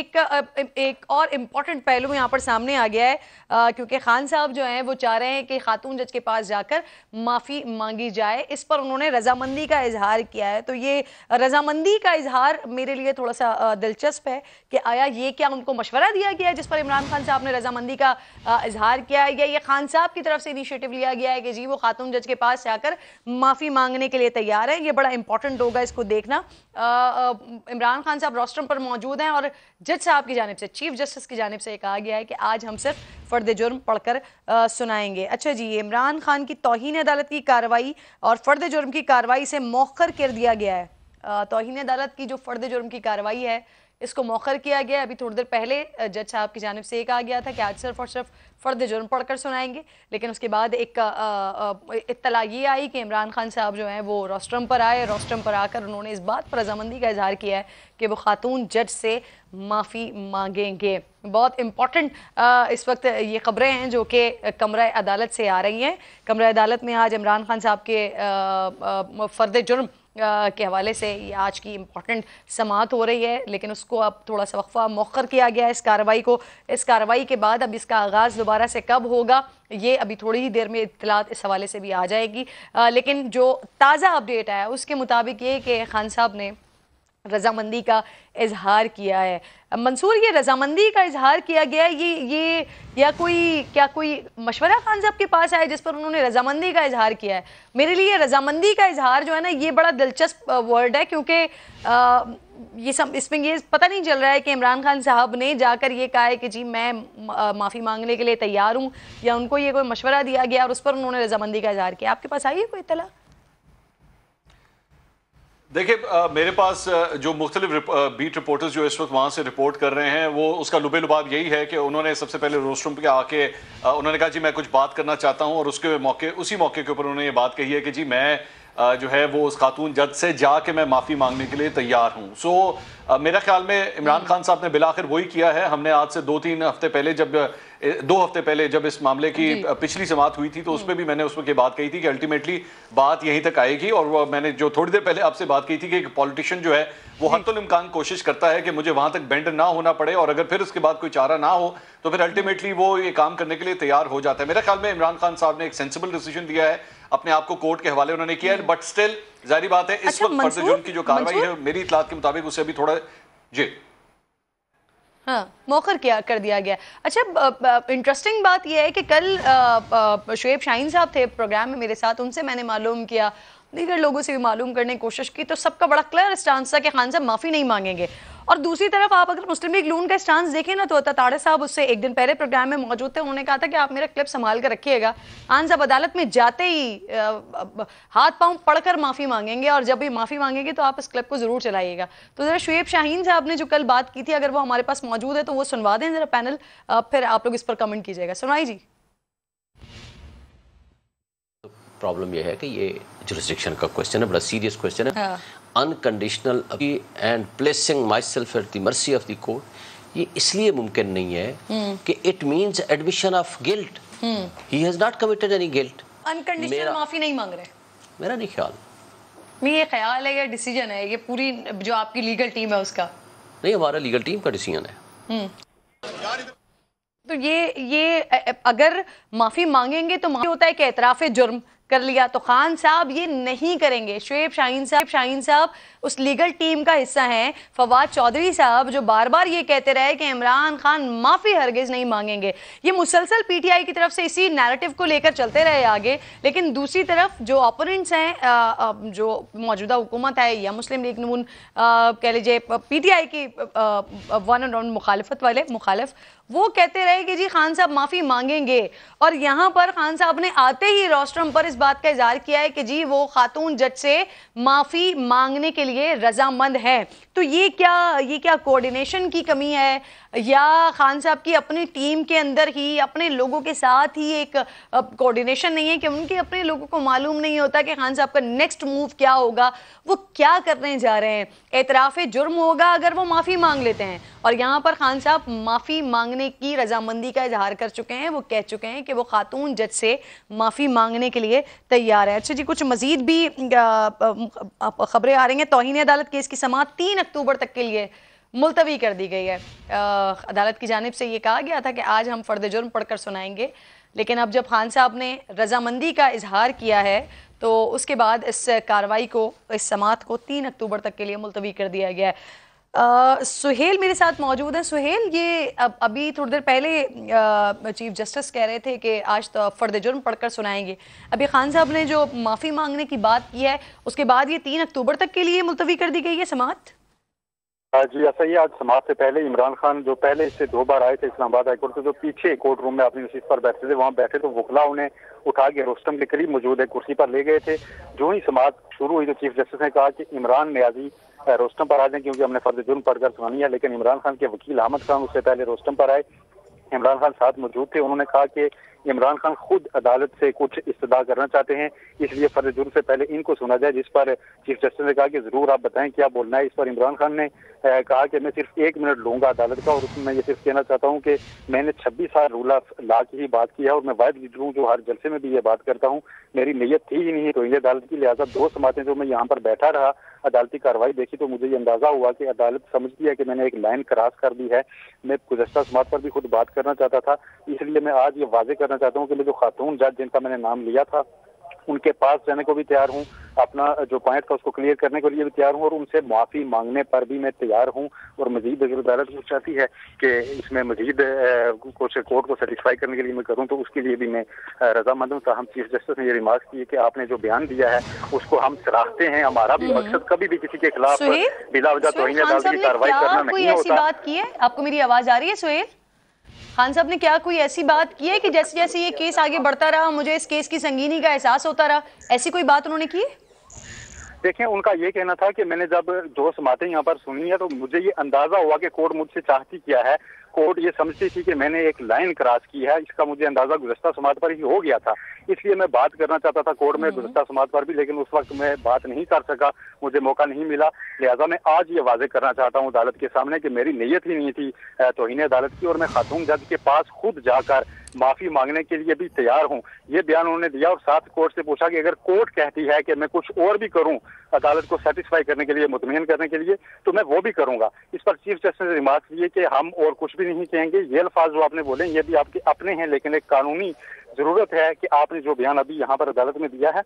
A: एक और इम्पॉर्टेंट पहलू यहाँ पर सामने आ गया है, क्योंकि खान साहब जो हैं वो चाह रहे हैं कि खातून जज के पास जाकर माफ़ी मांगी जाए। इस पर उन्होंने रजामंदी का इजहार किया है। तो ये रजामंदी का इजहार मेरे लिए थोड़ा सा दिलचस्प है कि आया ये क्या उनको मशवरा दिया गया है जिस पर इमरान खान साहब ने रजामंदी का इजहार किया है, या ये खान साहब की तरफ से इनिशिएटिव लिया गया है कि जी वो खातून जज के पास जाकर माफ़ी मांगने के लिए तैयार है। ये बड़ा इंपॉर्टेंट होगा इसको देखना। इमरान खान साहब रोस्ट्रम पर मौजूद हैं और जज साहब की जानिब से, चीफ जस्टिस की जानिब से कहा गया है कि आज हम सिर्फ फ़र्द जुर्म पढ़कर सुनाएंगे। अच्छा जी, इमरान खान की तौहीन अदालत की कार्रवाई और फ़र्द जुर्म की कार्रवाई से मौखर कर दिया गया है। तौहीन अदालत की जो फ़र्द जुर्म की कार्रवाई है इसको मौखर किया गया। अभी थोड़ी देर पहले जज साहब की जानिब से ये कहा गया था कि आज सिर्फ और सिर्फ फ़र्द जुर्म पढ़कर सुनाएंगे, लेकिन उसके बाद एक इत्तला ये आई कि इमरान खान साहब जो हैं वो रोस्ट्रम पर आए। रोस्ट्रम पर आकर उन्होंने इस बात पर रजामंदी का इजहार किया है कि वो खातून जज से माफ़ी मांगेंगे। बहुत इम्पॉर्टेंट इस वक्त ये खबरें हैं जो कि कमरा अदालत से आ रही हैं। कमरा अदालत में आज इमरान खान साहब के फ़र्द जुर्म के हवाले से ये आज की इम्पॉर्टेंट समाअत हो रही है, लेकिन उसको अब थोड़ा सा वक्फा मौखर किया गया है इस कार्रवाई को। इस कार्रवाई के बाद अब इसका आगाज़ दोबारा से कब होगा ये अभी थोड़ी ही देर में इत्तलात इस हवाले से भी आ जाएगी। लेकिन जो ताज़ा अपडेट है उसके मुताबिक ये कि खान साहब ने रजामंदी का इजहार किया है। मंसूर, ये रजामंदी का इजहार किया गया है, ये या कोई मशवरा खान साहब के पास आया जिस पर उन्होंने रजामंदी का इजहार किया है? मेरे लिए रजामंदी का इजहार जो है ना ये बड़ा दिलचस्प वर्ड है, क्योंकि इसमें ये पता नहीं चल रहा है कि इमरान खान साहब ने जाकर ये कहा है कि जी मैं माफ़ी मांगने के लिए तैयार हूँ, या उनको ये कोई मशवरा दिया गया और उस पर उन्होंने रजामंदी का इजहार किया। आपके पास आई है कोई इत्तला?
D: دیکھیں میرے پاس جو مختلف بیٹ رپورٹرز جو اس وقت وہاں سے رپورٹ کر رہے ہیں وہ اس کا لبے لباب یہی ہے کہ انہوں نے سب سے پہلے روسٹروم پہ آ کے انہوں نے کہا جی میں کچھ بات کرنا چاہتا ہوں، اور اسی موقع کے اوپر انہوں نے یہ بات کہی ہے کہ جی میں جو ہے وہ اس خاتون جج سے جا کے میں معافی مانگنے کے لیے تیار ہوں. سو میرا خیال میں عمران خان صاحب نے بالآخر وہی کیا ہے. ہم نے آج سے 2 ہفتے پہلے جب اس معاملے کی پچھلی سماعت ہوئی تھی تو اس پہ بھی میں نے اس وقت یہ بات کہی تھی کہ الٹیمیٹلی بات یہیں تک آئے گی، اور میں نے جو تھوڑی دیر پہلے آپ سے بات کی تھی کہ ایک پولیٹیشین جو ہے وہ حتی الامکان کوشش کرتا ہے کہ مجھے وہاں تک بینڈ نہ ہونا پڑے، اور اگر پھر اس کے بعد کوئی چارہ نہ ہو تو پھر الٹیمیٹلی وہ یہ کام کرنے کے لیے تیار ہو جاتا ہے. میرے خیال میں عمران خان صاحب نے ایک سینسیبل ڈیسیجن دیا ہے، اپنے آپ کو کورٹ کے حوالے انہوں نے کیا ہے، بٹ سٹل ظاہری بات ہے اس وقت فرد جرم کی جو کاروائی ہے میری اطلاعات کے مطابق اسے ابھی تھوڑا
A: ہاں موخر کر دیا گیا. اچھا انٹرسٹنگ بات یہ ہے کہ کل شعیب شاہین صاحب تھے پروگرام میں میرے ساتھ، ان سے میں نے معلوم کیا، دیگر لوگوں سے بھی معلوم کرنے کی کوشش کی، تو سب کا بڑا کلیئر اسٹانس تھا کہ خان صاحب معافی نہیں مانگیں گے. اور دوسری طرف آپ اگر مسلم لیگ نون کا اسٹانس دیکھیں نا تو تاڑے صاحب اس سے ایک دن پہلے پروگرام میں موجود تھے، انہوں نے کہا تھا کہ آپ میرا کلپ سنبھال کر رکھیے گا، خان صاحب عدالت میں جاتے ہی ہاتھ پاؤں پڑھ کر معافی مانگیں گے، اور جب بھی معافی مانگیں گے تو آپ اس کلپ کو ضرور چلائیے گا. تو ذرا شعیب شاہین صاحب نے جو کل بات کی تھی اگر وہ ہمارے پاس موجود ہے تو وہ سنوا دیں ذرا پینل، پھر آپ لوگ اس پر کمنٹ کیجیے گا. سنوائی جی.
F: پرابلم یہ ہے کہ یہ جورسڈکشن کا کوسچن ہے، بڑا سیریس کوسچن ہے. Unconditional and placing myself at the mercy of the court, یہ اس لیے ممکن نہیں ہے کہ it means admission of guilt. He has not committed any guilt.
A: Unconditional معافی نہیں مانگ رہے،
F: میرا نہیں خیال.
A: یہ خیال ہے یا ڈیسیجن ہے؟ یہ پوری جو آپ کی لیگل ٹیم ہے اس کا
F: نہیں، ہمارا لیگل ٹیم کا ڈیسیجن ہے.
A: تو یہ اگر معافی مانگیں گے تو معافی ہوتا ہے کہ اعتراف جرم کر لیا، تو خان صاحب یہ نہیں کریں گے. شعیب شاہین صاحب اس لیگل ٹیم کا حصہ ہیں. فواد چودھری صاحب جو بار بار یہ کہتے رہے کہ عمران خان معافی ہرگز نہیں مانگیں گے، یہ مسلسل پی ٹی آئی کی طرف سے اسی نیریٹو کو لے کر چلتے رہے آگے. لیکن دوسری طرف جو اپوننٹس ہیں، جو موجودہ حکومت ہے یا مسلم لیگ نون کہہ لیجیے پی ٹی آئی کی ون اینڈ ون مخالف، وہ کہتے رہے کہ جی خان صاحب معافی مانگیں گے. اور یہاں پر خان صاحب نے آتے ہی روسٹرم پر اس بات کا اظہار کیا ہے کہ جی وہ خاتون جج سے معافی مانگنے کے لیے رضامند ہے. تو یہ کیا کوارڈینیشن کی کمی ہے، یا خان صاحب کی اپنی ٹیم کے اندر ہی اپنے لوگوں کے ساتھ ہی ایک کوارڈینیشن نہیں ہے کہ ان کے اپنے لوگوں کو معلوم نہیں ہوتا کہ خان صاحب کا نیکسٹ موو کیا ہوگا، وہ کیا کرنے جا رہے ہیں؟ اعتراف جرم ہوگا اگر وہ معافی مانگ لیتے ہیں، اور یہاں پر خان صاحب معافی مانگنے کی رضامندی کا اظہار کر چکے ہیں. وہ کہہ چکے ہیں کہ وہ خاتون جج سے معافی مانگنے کے لیے تیار ہے. اچھا جی، کچھ مزید بھی خبریں آ رہی ہیں. توہین عدالت کیس کی سماعت 3 اکتوبر تک کے لیے ملتوی کر دی گئی ہے. عدالت کی جانب سے یہ کہا گیا تھا کہ آج ہم فرد جرم پڑھ کر سنائیں گے، لیکن اب جب خان صاحب نے رضامندی کا اظہار کیا ہے تو اس کے بعد اس کاروائی کو، اس سماعت کو 3 اکتوبر تک کے لیے ملتوی کر دیا گیا ہے. سہیل میرے ساتھ موجود ہیں. سہیل، یہ ابھی تھوڑی دیر پہلے چیف جسٹس کہہ رہے تھے کہ آج تو فرد جرم پڑھ کر سنائیں گے، ابھی خان صاحب نے جو معافی مانگنے کی بات کی ہے اس کے بعد یہ 3 اکتوبر تک کے لیے ملتوی کر دی گئی ہے سماعت؟
G: جی ایسا ہی. آج سماعت سے پہلے عمران خان جو پہلے اس سے 2 بار آئے تھے اسلام آباد ہائی کورٹ سے، جو پیچھے کورٹ روم میں اپنی نشست پر بیٹھے تھے، وہاں بیٹھے تو وکلا انہیں اٹھا کے روسٹم کے قریب موجود ہے کرسی پر لے گئے تھے. جو ہی سماعت شروع ہوئی تو چیف جسٹس نے کہا کہ عمران نیازی روسٹم پر آ جائیں کیونکہ ہم نے فرد جرم پڑھ کر سنانی ہے. لیکن عمران خان کے وکیل احمد خان اس سے پہلے روسٹم پر آئے. عمران خان ساتھ موجود تھے. انہوں نے کہا کہ عمران خان خود عدالت سے کچھ استدعا کرنا چاہتے ہیں، اس لیے فرد جرم سے پہلے ان کو سنا جائے. جس پر چیف جسٹس نے کہا کہ ضرور آپ بتائیں کیا بولنا ہے. اس پر عمران خان نے کہا کہ میں صرف 1 منٹ لوں گا عدالت کا، اور اس میں میں یہ صرف کہنا چاہتا ہوں کہ میں نے 26 سال رول آف لا کی ہی بات کی ہے، اور میں واحد لیڈر ہوں جو ہر جلسے میں بھی یہ بات کرتا ہوں. میری نیت تھی ہی نہیں توہین عدالت کی، لہٰذا 2 سماعتیں جو میں یہاں پر بیٹھا رہا عدالتی کارروائی دیکھی تو مجھے یہ اندازہ ہوا کہ عدالت سمجھتی ہے کہ میں نے ایک لائن کراس کر دی ہے. میں گزشتہ سماعت پر بھی خود بات کرنا چاہتا تھا، اس لیے میں آج یہ واضح کرنا چاہتا ہوں کہ میں جو خاتون جج جن کا میں نے نام لیا تھا ان کے پاس جانے کو بھی تیار ہوں، اپنا جو پوائنٹ تھا اس کو کلیئر کرنے کے لیے بھی تیار ہوں، اور ان سے معافی مانگنے پر بھی میں تیار ہوں. اور مزید اگر عدالت کو چاہتی ہے کہ اس میں مزید کچھ کورٹ کو سیٹسفائی کرنے کے لیے میں کروں تو اس کے لیے بھی میں رضامند ہوں. تاہم چیف جسٹس نے یہ ریمارکس کی کہ آپ نے جو بیان دیا ہے اس کو ہم سراہتے ہیں. ہمارا بھی مقصد کبھی بھی کسی کے خلاف بلا وجہ توہین عدالت کی کارروائی کرنا نہیں ہوتا.
A: بات کی ہے آپ کو میری آواز آ رہی ہے سہیل؟ خان صاحب نے کیا کوئی ایسی بات کی ہے کہ جیسے جیسے یہ کیس آگے بڑھتا رہا مجھے اس کیس کی سنگینی کا احساس ہوتا رہا، ایسی کوئی بات انہوں نے کی ہے؟
G: देखें, उनका ये कहना था कि मैंने जब जो समातें यहाँ पर सुनी है तो मुझे ये अंदाजा हुआ कि कोर्ट मुझसे चाहती क्या है। कोर्ट ये समझती थी कि मैंने एक लाइन क्रॉस की है, इसका मुझे अंदाजा गुज़श्ता समात पर ही हो गया था, इसलिए मैं बात करना चाहता था कोर्ट में गुज़श्ता समात पर भी, लेकिन उस वक्त मैं बात नहीं कर सका, मुझे मौका नहीं मिला। लिहाजा मैं आज ये वाज़ेह करना चाहता हूँ अदालत के सामने कि मेरी नीयत ही नहीं थी तौहीन अदालत की, और मैं खातून जज के पास खुद जाकर माफ़ी मांगने के लिए भी तैयार हूँ। ये बयान उन्होंने दिया और साथ कोर्ट से पूछा कि अगर कोर्ट कहती है कि मैं कुछ और भी करूँ अदालत को सेटिस्फाई करने के लिए, मुतमईन करने के लिए, तो मैं वो भी करूँगा। इस पर चीफ जस्टिस ने रिमार्क दिए कि हम और कुछ भी नहीं कहेंगे, ये अल्फाज जो आपने बोले ये भी आपके अपने हैं, लेकिन एक कानूनी ज़रूरत है कि आपने जो बयान अभी यहाँ पर अदालत में दिया है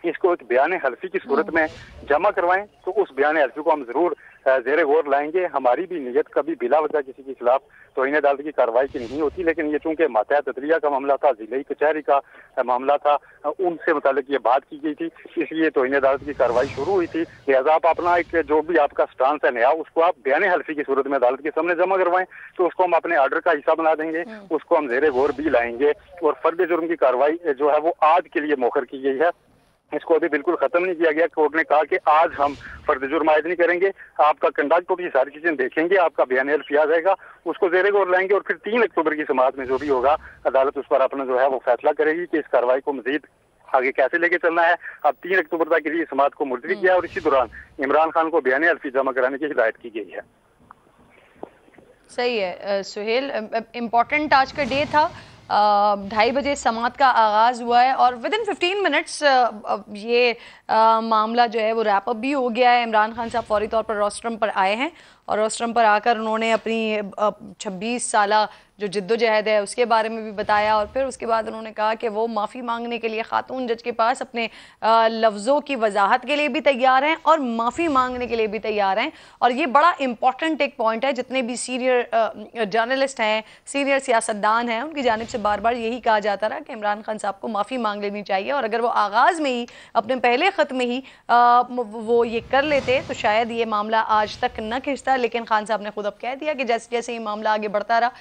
G: इसको एक बयान हल्फी की सूरत में जमा करवाएं, तो उस बयान हल्फी को हम ज़रूर ज़ेरे गौर लाएंगे। हमारी भी नीयत कभी बिला वजह किसी के खिलाफ तौहीन अदालत की कार्रवाई की नहीं होती, लेकिन ये चूँकि मातहत अदलिया का मामला था, ज़िले कचहरी का मामला था, उनसे मुतालिक ये बात की गई थी, इसलिए तौहीन अदालत की कार्रवाई शुरू हुई थी। लिहाजा आप अपना एक जो भी आपका स्टांस है नया, उसको आप बयान हल्फी की सूरत में अदालत के सामने जमा करवाएं, तो उसको हम अपने आर्डर का हिस्सा बना देंगे, उसको हम ज़ेरे गौर भी लाएंगे। और फर्द जुर्म की कार्रवाई जो है वो आज के लिए मौखर की गई है, इसको अभी बिल्कुल खत्म नहीं किया गया। कोर्ट ने कहा कि आज हम फर्द जुर्म आयद नहीं करेंगे, आपका कंडक्ट और ये सारी चीजें देखेंगे, आपका बयान हल्फी आ जाएगा, उसको ज़ेरे गौर लाएंगे और फिर 3 अक्टूबर की समाअत में जो भी होगा अदालत उस पर अपना जो है वो फैसला करेगी कि इस कार्रवाई को मजीद आगे कैसे लेके चलना है। अब 3 अक्टूबर तक के लिए समाअत को मुलतवी किया और इसी दौरान इमरान खान को बयान हल्फी जमा कराने की हिदायत की गई है।
A: सही है सुहेल, इम्पोर्टेंट आज का डे था। 2:30 बजे समाअत का आगाज़ हुआ है और विदिन 15 मिनट्स ये मामला जो है वो रैप अप भी हो गया है। इमरान खान साहब फौरी तौर पर रोस्ट्रम पर आए हैं और रोस्ट्रम पर आकर उन्होंने अपनी 26 साला जो जिद्दोजहद है उसके बारे में भी बताया और फिर उसके बाद उन्होंने कहा कि वो माफ़ी मांगने के लिए खातून जज के पास अपने लफ्ज़ों की वजाहत के लिए भी तैयार हैं और माफ़ी मांगने के लिए भी तैयार हैं। और ये बड़ा इम्पॉर्टेंट एक पॉइंट है, जितने भी सीनियर जर्नलिस्ट हैं, सीनियर सियासतदान हैं, उनकी जानिब से बार बार यही कहा जाता रहा कि इमरान खान साहब को माफ़ी मांग लेनी चाहिए, और अगर वो आगाज़ में ही अपने पहले ख़त में ही वो ये कर लेते तो शायद ये मामला आज तक न खिंचता। लेकिन खान साहब ने खुद अब कह दिया कि जैसे जैसे ये मामला आगे बढ़ता रहा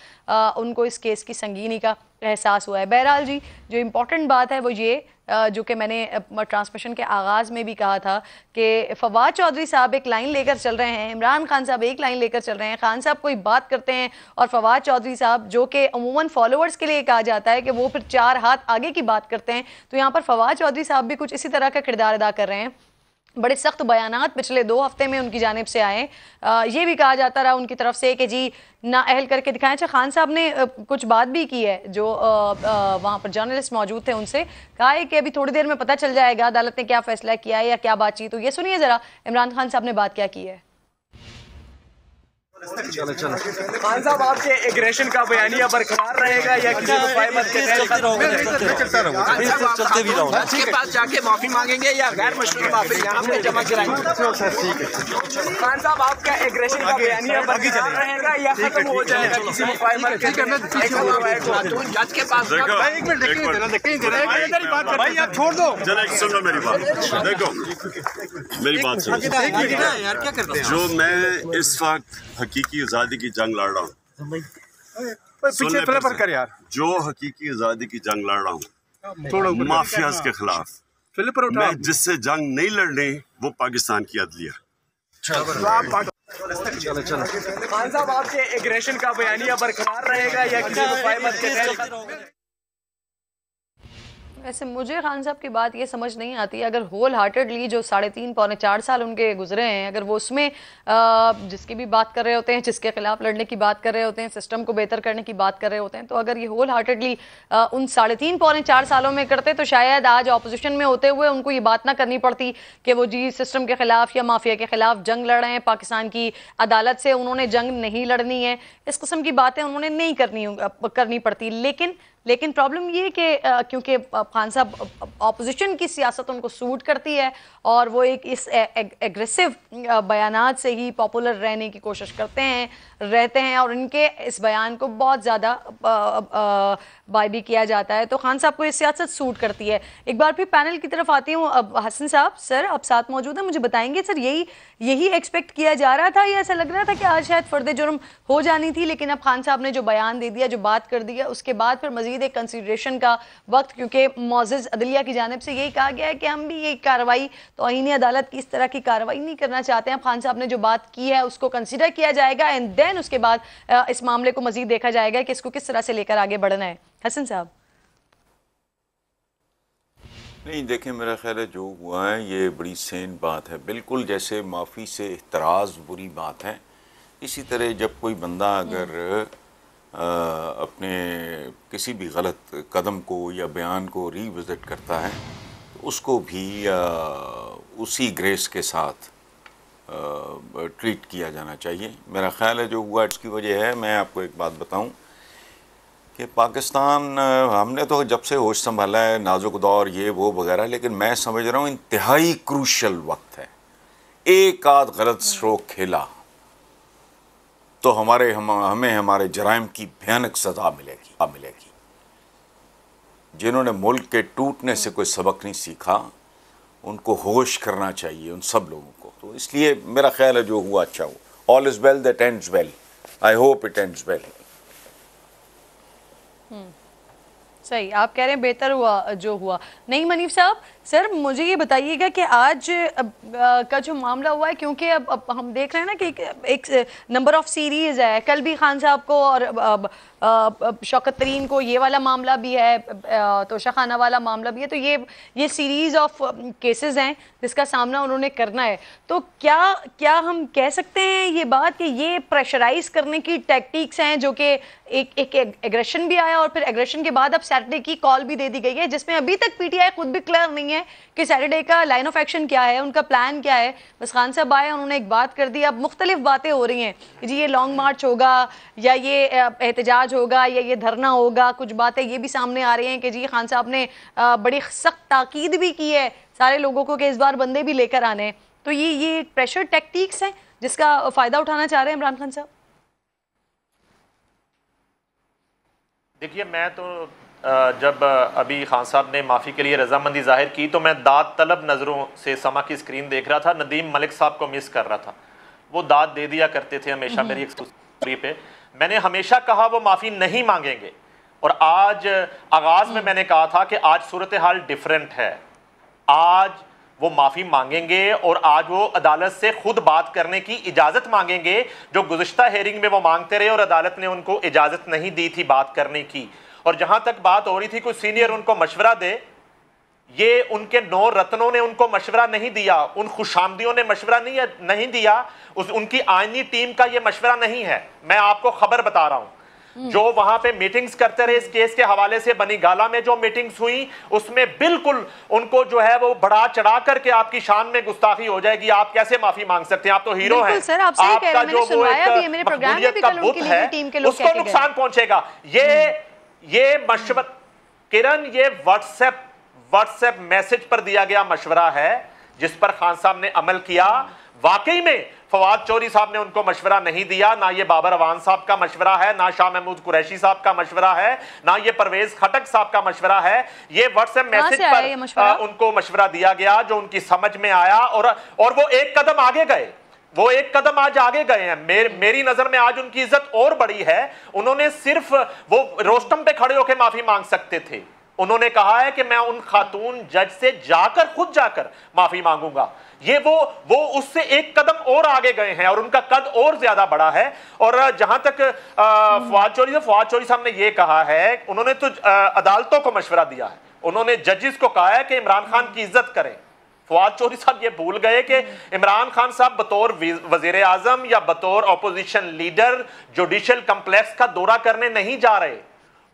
A: उनको इस केस की संगीनी का एहसास हुआ है। बहरहाल जी, जो इम्पोर्टेंट बात है वो ये जो कि मैंने ट्रांसमिशन के आगाज़ में भी कहा था कि फवाद चौधरी साहब एक लाइन लेकर चल रहे हैं, इमरान खान साहब एक लाइन लेकर चल रहे हैं, खान साहब कोई बात करते हैं और फवाद चौधरी साहब जो कि अमूमन फॉलोअर्स के लिए कहा जाता है कि वो फिर 4 हाथ आगे की बात करते हैं, तो यहाँ पर फवाद चौधरी साहब भी कुछ इसी तरह का किरदार अदा कर रहे हैं। बड़े सख्त बयानात पिछले 2 हफ्ते में उनकी जानिब से आए, ये भी कहा जाता रहा उनकी तरफ से कि जी ना अहल करके दिखाएं। अच्छा, खान साहब ने कुछ बात भी की है, जो वहाँ पर जर्नलिस्ट मौजूद थे उनसे कहा है कि अभी थोड़ी देर में पता चल जाएगा अदालत ने क्या फैसला किया है या क्या बातचीत। तो ये सुनिए ज़रा इमरान खान साहब ने बात क्या की है।
H: चलो खान साहब, आपके एग्रेशन का बयानिया बरकरार रहेगा या किसी को फायमत के चलते भी रहोगे? के पास जाके माफी मांगेंगे या गैर मशरूत माफी यहाँ पे जमा कराएंगे? खान साहब, आपका एग्रेशन का बयानिया बरकरार रहेगा या खत्म हो जाएगा किसी को फायमत के जज के पास? भाई आप छोड़ दो,
I: सुन लो मेरी बात, देखो मेरी बात सुनो
H: यार, क्या करते हैं
I: जो मैं इस वक्त हकीकी आज़ादी की जंग लड़ रहा हूँ, जो हकीकी आज़ादी की जंग लड़ रहा हूँ माफियाज के खिलाफ, मैं जिससे जंग नहीं लड़ने वो पाकिस्तान की अदलिया।
H: चलो खान साहब, आपके एग्रेशन का बयानिया बरकरार रहेगा या किसी को फायमत के?
A: वैसे मुझे खान साहब की बात ये समझ नहीं आती, अगर होल हार्टेडली जो 3.5 पौने 4 साल उनके गुजरे हैं, अगर वो उसमें जिसकी भी बात कर रहे होते हैं, जिसके खिलाफ लड़ने की बात कर रहे होते हैं, सिस्टम को बेहतर करने की बात कर रहे होते हैं, तो अगर ये होल हार्टेडली उन 3.5 पौने 4 सालों में करते तो शायद आज अपोजिशन में होते हुए उनको ये बात ना करनी पड़ती कि वो जी सिस्टम के खिलाफ या माफिया के खिलाफ जंग लड़ रहे हैं, पाकिस्तान की अदालत से उन्होंने जंग नहीं लड़नी है, इस किस्म की बातें उन्होंने नहीं करनी पड़ती। लेकिन प्रॉब्लम ये कि क्योंकि खान साहब अपोजिशन की सियासत उनको सूट करती है और वो एक इस एग्रेसिव बयानात से ही पॉपुलर रहने की कोशिश रहते हैं और इनके इस बयान को बहुत ज़्यादा बाय भी किया जाता है, तो खान साहब को ये सियासत सूट करती है। एक बार फिर पैनल की तरफ आती हूँ। अब हसन साहब, सर आप साथ मौजूद हैं, मुझे बताएंगे सर यही एक्सपेक्ट किया जा रहा था या ऐसा लग रहा था कि आज शायद फर्द जुर्म हो जानी थी, लेकिन अब खान साहब ने जो बयान दे दिया, जो बात कर दी है, उसके बाद फिर मजीद मजीद एक कंसिडरेशन का वक्त, क्योंकि मौज़िज़ अदलिया की जानिब से यही कहा गया है कि हम भी ये कार्रवाई तौहीन अदालत की इस तरह की कार्रवाई नहीं करना चाहते हैं। खान साहब ने जो बात की है उसको कंसिडर किया जाएगा एंड देन उसके बाद इस मामले को मजीद देखा जाएगा कि इसको किस तरह से लेकर आगे बढ़ना है। हसन साहब।
C: नहीं देखें, मेरा ख्याल है जो हुआ है ये बड़ी सेन बात है। बिल्कुल जैसे माफ़ी से एतराज़ बुरी बात है, इसी तरह जब कोई बंदा अगर अपने किसी भी गलत कदम को या बयान को रीविज़िट करता है तो उसको भी उसी ग्रेस के साथ ट्रीट किया जाना चाहिए। मेरा ख्याल है जो हुआ इसकी वजह है, मैं आपको एक बात बताऊं कि पाकिस्तान, हमने तो जब से होश संभाला है नाजुक दौर ये वो वगैरह, लेकिन मैं समझ रहा हूँ इंतहाई क्रूशल वक्त है। एक आध गलत स्ट्रोक खेला तो हमें हमारे जराइम की भयानक सज़ा मिलेगी। जिन्होंने मुल्क के टूटने से कोई सबक नहीं सीखा उनको होश करना चाहिए, उन सब लोगों को। तो इसलिए मेरा ख्याल है जो हुआ अच्छा हुआ। All is well that ends well, I hope it ends well.
A: सही, आप कह रहे हैं बेहतर हुआ जो हुआ। नहीं मनीफ साहब, सर मुझे ये बताइएगा कि आज का जो मामला हुआ है, क्योंकि अब हम देख रहे हैं ना कि एक नंबर ऑफ सीरीज है, कल भी खान साहब को और शौकत तरीन को ये वाला मामला भी है, तोशा खाना वाला मामला भी है, तो ये सीरीज ऑफ केसेस हैं जिसका सामना उन्होंने करना है। तो क्या हम कह सकते हैं ये बात कि ये प्रेशराइज करने की टैक्टिक्स हैं, जो कि एक एग्रेशन भी आया और फिर एग्रेशन के बाद अब सैटरडे की कॉल भी दे दी गई है, जिसमें अभी तक पीटीआई खुद भी क्लियर नहीं है कि सैटरडे का लाइन ऑफ एक्शन क्या है, उनका प्लान क्या है। बस खान साहब आए, उन्होंने एक बात कर दी, अब मुख्तलिफ बातें हो रही हैं कि जी ये लॉन्ग मार्च होगा या ये एहतजाज होगा या ये धरना होगा। कुछ बातें ये भी सामने आ रही हैं कि जी खान साहब ने बड़ी सख्त ताकीद भी की है सारे लोगों को कि इस बार बंदे भी लेकर आने। तो ये प्रेशर टैक्टिक्स हैं जिसका फ़ायदा उठाना चाह रहे हैं इमरान खान साहब।
B: देखिए, मैं तो जब अभी खान साहब ने माफ़ी के लिए रजामंदी जाहिर की तो मैं दाद तलब नज़रों से समा की स्क्रीन देख रहा था। नदीम मलिक साहब को मिस कर रहा था, वो दाद दे दिया करते थे हमेशा मेरी एक्सक्लूसिव पे। मैंने हमेशा कहा वो माफ़ी नहीं मांगेंगे, और आज आगाज़ में मैंने कहा था कि आज सूरत हाल डिफरेंट है। आज वो माफ़ी मांगेंगे और आज वो अदालत से खुद बात करने की इजाज़त मांगेंगे, जो गुज़िश्ता हेयरिंग में वो मांगते रहे और अदालत ने उनको इजाज़त नहीं दी थी बात करने की। और जहां तक बात हो रही थी कोई सीनियर उनको मशवरा दे, ये उनके 9 रत्नों ने उनको मशवरा नहीं दिया, उन खुशामदियों ने मशवरा नहीं दिया, उनकी आईनी टीम का ये मशवरा नहीं है। मैं आपको खबर बता रहा हूं, जो वहां पे मीटिंग्स करते रहे इस केस के हवाले से, बनी गाला में जो मीटिंग्स हुई उसमें बिल्कुल उनको जो है वो बढ़ा चढ़ा करके आपकी शान में गुस्ताखी हो जाएगी। आप कैसे माफी मांग सकते हैं? आप तो हीरो हैं, आपका जो वो एक मकबूलियत का बुत है उसको नुकसान पहुंचेगा। ये मशवरा किरण, ये व्हाट्सएप मैसेज पर दिया गया मशवरा है जिस पर खान साहब ने अमल किया। वाकई में फवाद चौधरी साहब ने उनको मशवरा नहीं दिया, ना ये बाबर अवान साहब का मशवरा है, ना शाह महमूद कुरैशी साहब का मशवरा है, ना ये परवेज खटक साहब का मशवरा है। ये व्हाट्सएप मैसेज पर उनको मशवरा दिया गया जो उनकी समझ में आया, और वो एक कदम आगे गए, वो एक कदम आज आगे गए हैं। मेरी नजर में आज उनकी इज्जत और बड़ी है। उन्होंने सिर्फ वो रोस्टम पे खड़े होकर माफी मांग सकते थे, उन्होंने कहा है कि मैं उन खातून जज से खुद जाकर माफी मांगूंगा। ये वो उससे एक कदम और आगे गए हैं और उनका कद और ज्यादा बड़ा है। और जहां तक फवाद चौधरी साहब ने ये कहा है, उन्होंने तो अदालतों को मशवरा दिया है, उन्होंने जजेस को कहा है कि इमरान खान की इज्जत करें। फवाद चौधरी साहब ये भूल गए कि इमरान खान साहब बतौर वजीर आजम या बतौर अपोजिशन लीडर जुडिशल कम्प्लेक्स का दौरा करने नहीं जा रहे,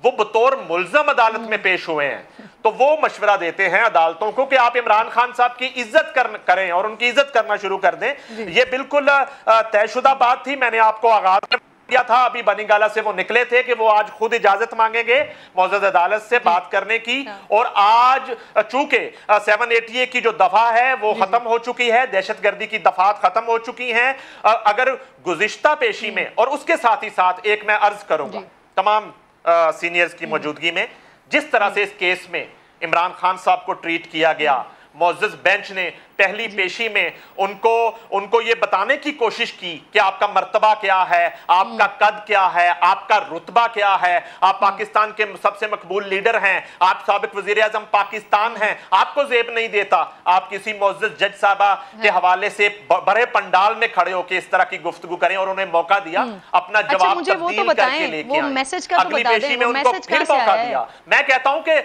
B: वो बतौर मुल्जम अदालत में पेश हुए हैं। तो वो मशवरा देते हैं अदालतों को कि आप इमरान खान साहब की इज्जत करें और उनकी इज्जत करना शुरू कर दें। ये बिल्कुल तयशुदा बात थी। मैंने आपको आगाज में दिया था, अभी बनीगाला से वो निकले थे कि वो आज खुद इजाजत मांगेंगे मौजूद अदालत से बात करने की। और आज चूंकि 788 की जो दफा है वो खत्म हो चुकी है, दहशतगर्दी की दफात खत्म हो चुकी हैं। अगर गुज़िश्ता पेशी में, और उसके साथ ही साथ एक मैं अर्ज करूंगा तमाम सीनियर्स की मौजूदगी में, जिस तरह से इस केस में इमरान खान साहब को ट्रीट किया गया, मुअज़्ज़ज़ बेंच ने पहली पेशी में उनको ये बताने की कोशिश की कि आपका मर्तबा क्या है, आपका कद क्या है, आपका रुतबा क्या है, आप पाकिस्तान के सबसे मकबूल लीडर हैं, आप साबिक वज़ीर आज़म पाकिस्तान हैं, आपको ज़ेब नहीं देता आप किसी मुअज़्ज़ज़ जज साहबा के हवाले से बड़े पंडाल में खड़े होकर इस तरह की गुफ्तगू करें, और उन्हें मौका दिया अपना जवाब तब्दील करके लेके आए। अगली पेशी में उनको फिर मौका दिया। मैं कहता हूं कि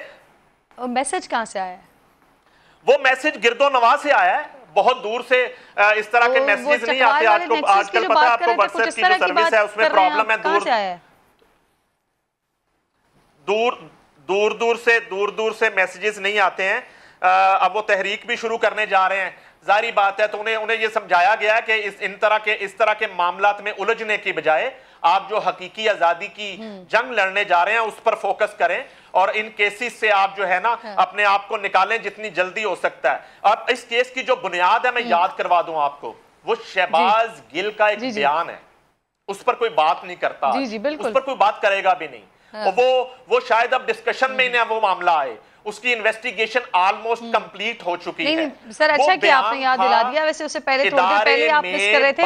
A: मैसेज कहां से आया है?
B: वो मैसेज गिरदो नवा से आया है, बहुत दूर से इस तरह के मैसेजेस नहीं आते। आजकल पता है आपको व्हाट्सएप की जो सर्विस है उसमें प्रॉब्लम है, दूर से मैसेजेस नहीं आते हैं। अब वो तहरीक भी शुरू करने जा रहे हैं, जारी बात है। तो उन्हें ये समझाया गया है कि इस तरह के मामलात में उलझने की बजाय आप जो हकीकी आजादी की जंग लड़ने जा रहे हैं उस पर फोकस करें, और इन केसेस से आप जो है ना अपने आप को निकालें जितनी जल्दी हो सकता है। और इस केस की जो बुनियाद है मैं याद करवा दूं आपको, वो शहबाज गिल का एक बयान है, उस पर कोई बात नहीं करता, उस पर कोई बात करेगा भी नहीं। और वो शायद अब डिस्कशन में ना वो मामला आए, उसकी इन्वेस्टिगेशन ऑलमोस्ट कंप्लीट हो चुकी है।
A: सर अच्छा कि आपने याद दिला दिया, वैसे उससे पहले थोड़ी देर पहले आप मिस कर रहे थे।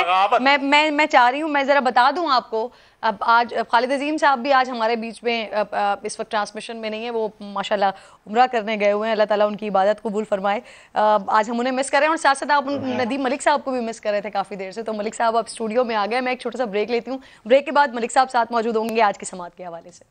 A: मैं चाह रही हूँ, मैं जरा बता दूं आपको, अब आज खालिद अजीम साहब भी आज हमारे बीच में इस वक्त ट्रांसमिशन में नहीं है, वो माशाल्लाह उम्रा करने गए हुए हैं, अल्लाह ताला उनकी इबादत कबूल फरमाए। आज हम उन्हें मिस कर रहे हैं, और साथ साथ आप नदीम मलिक साहब को भी मिस कर रहे थे काफ़ी देर से। तो मलिक साहब अब स्टूडियो में आ गए, मैं एक छोटा सा ब्रेक लेती हूँ, ब्रेक के बाद मलिक साहब साथ मौजूद होंगे आज की समात के हवाले से।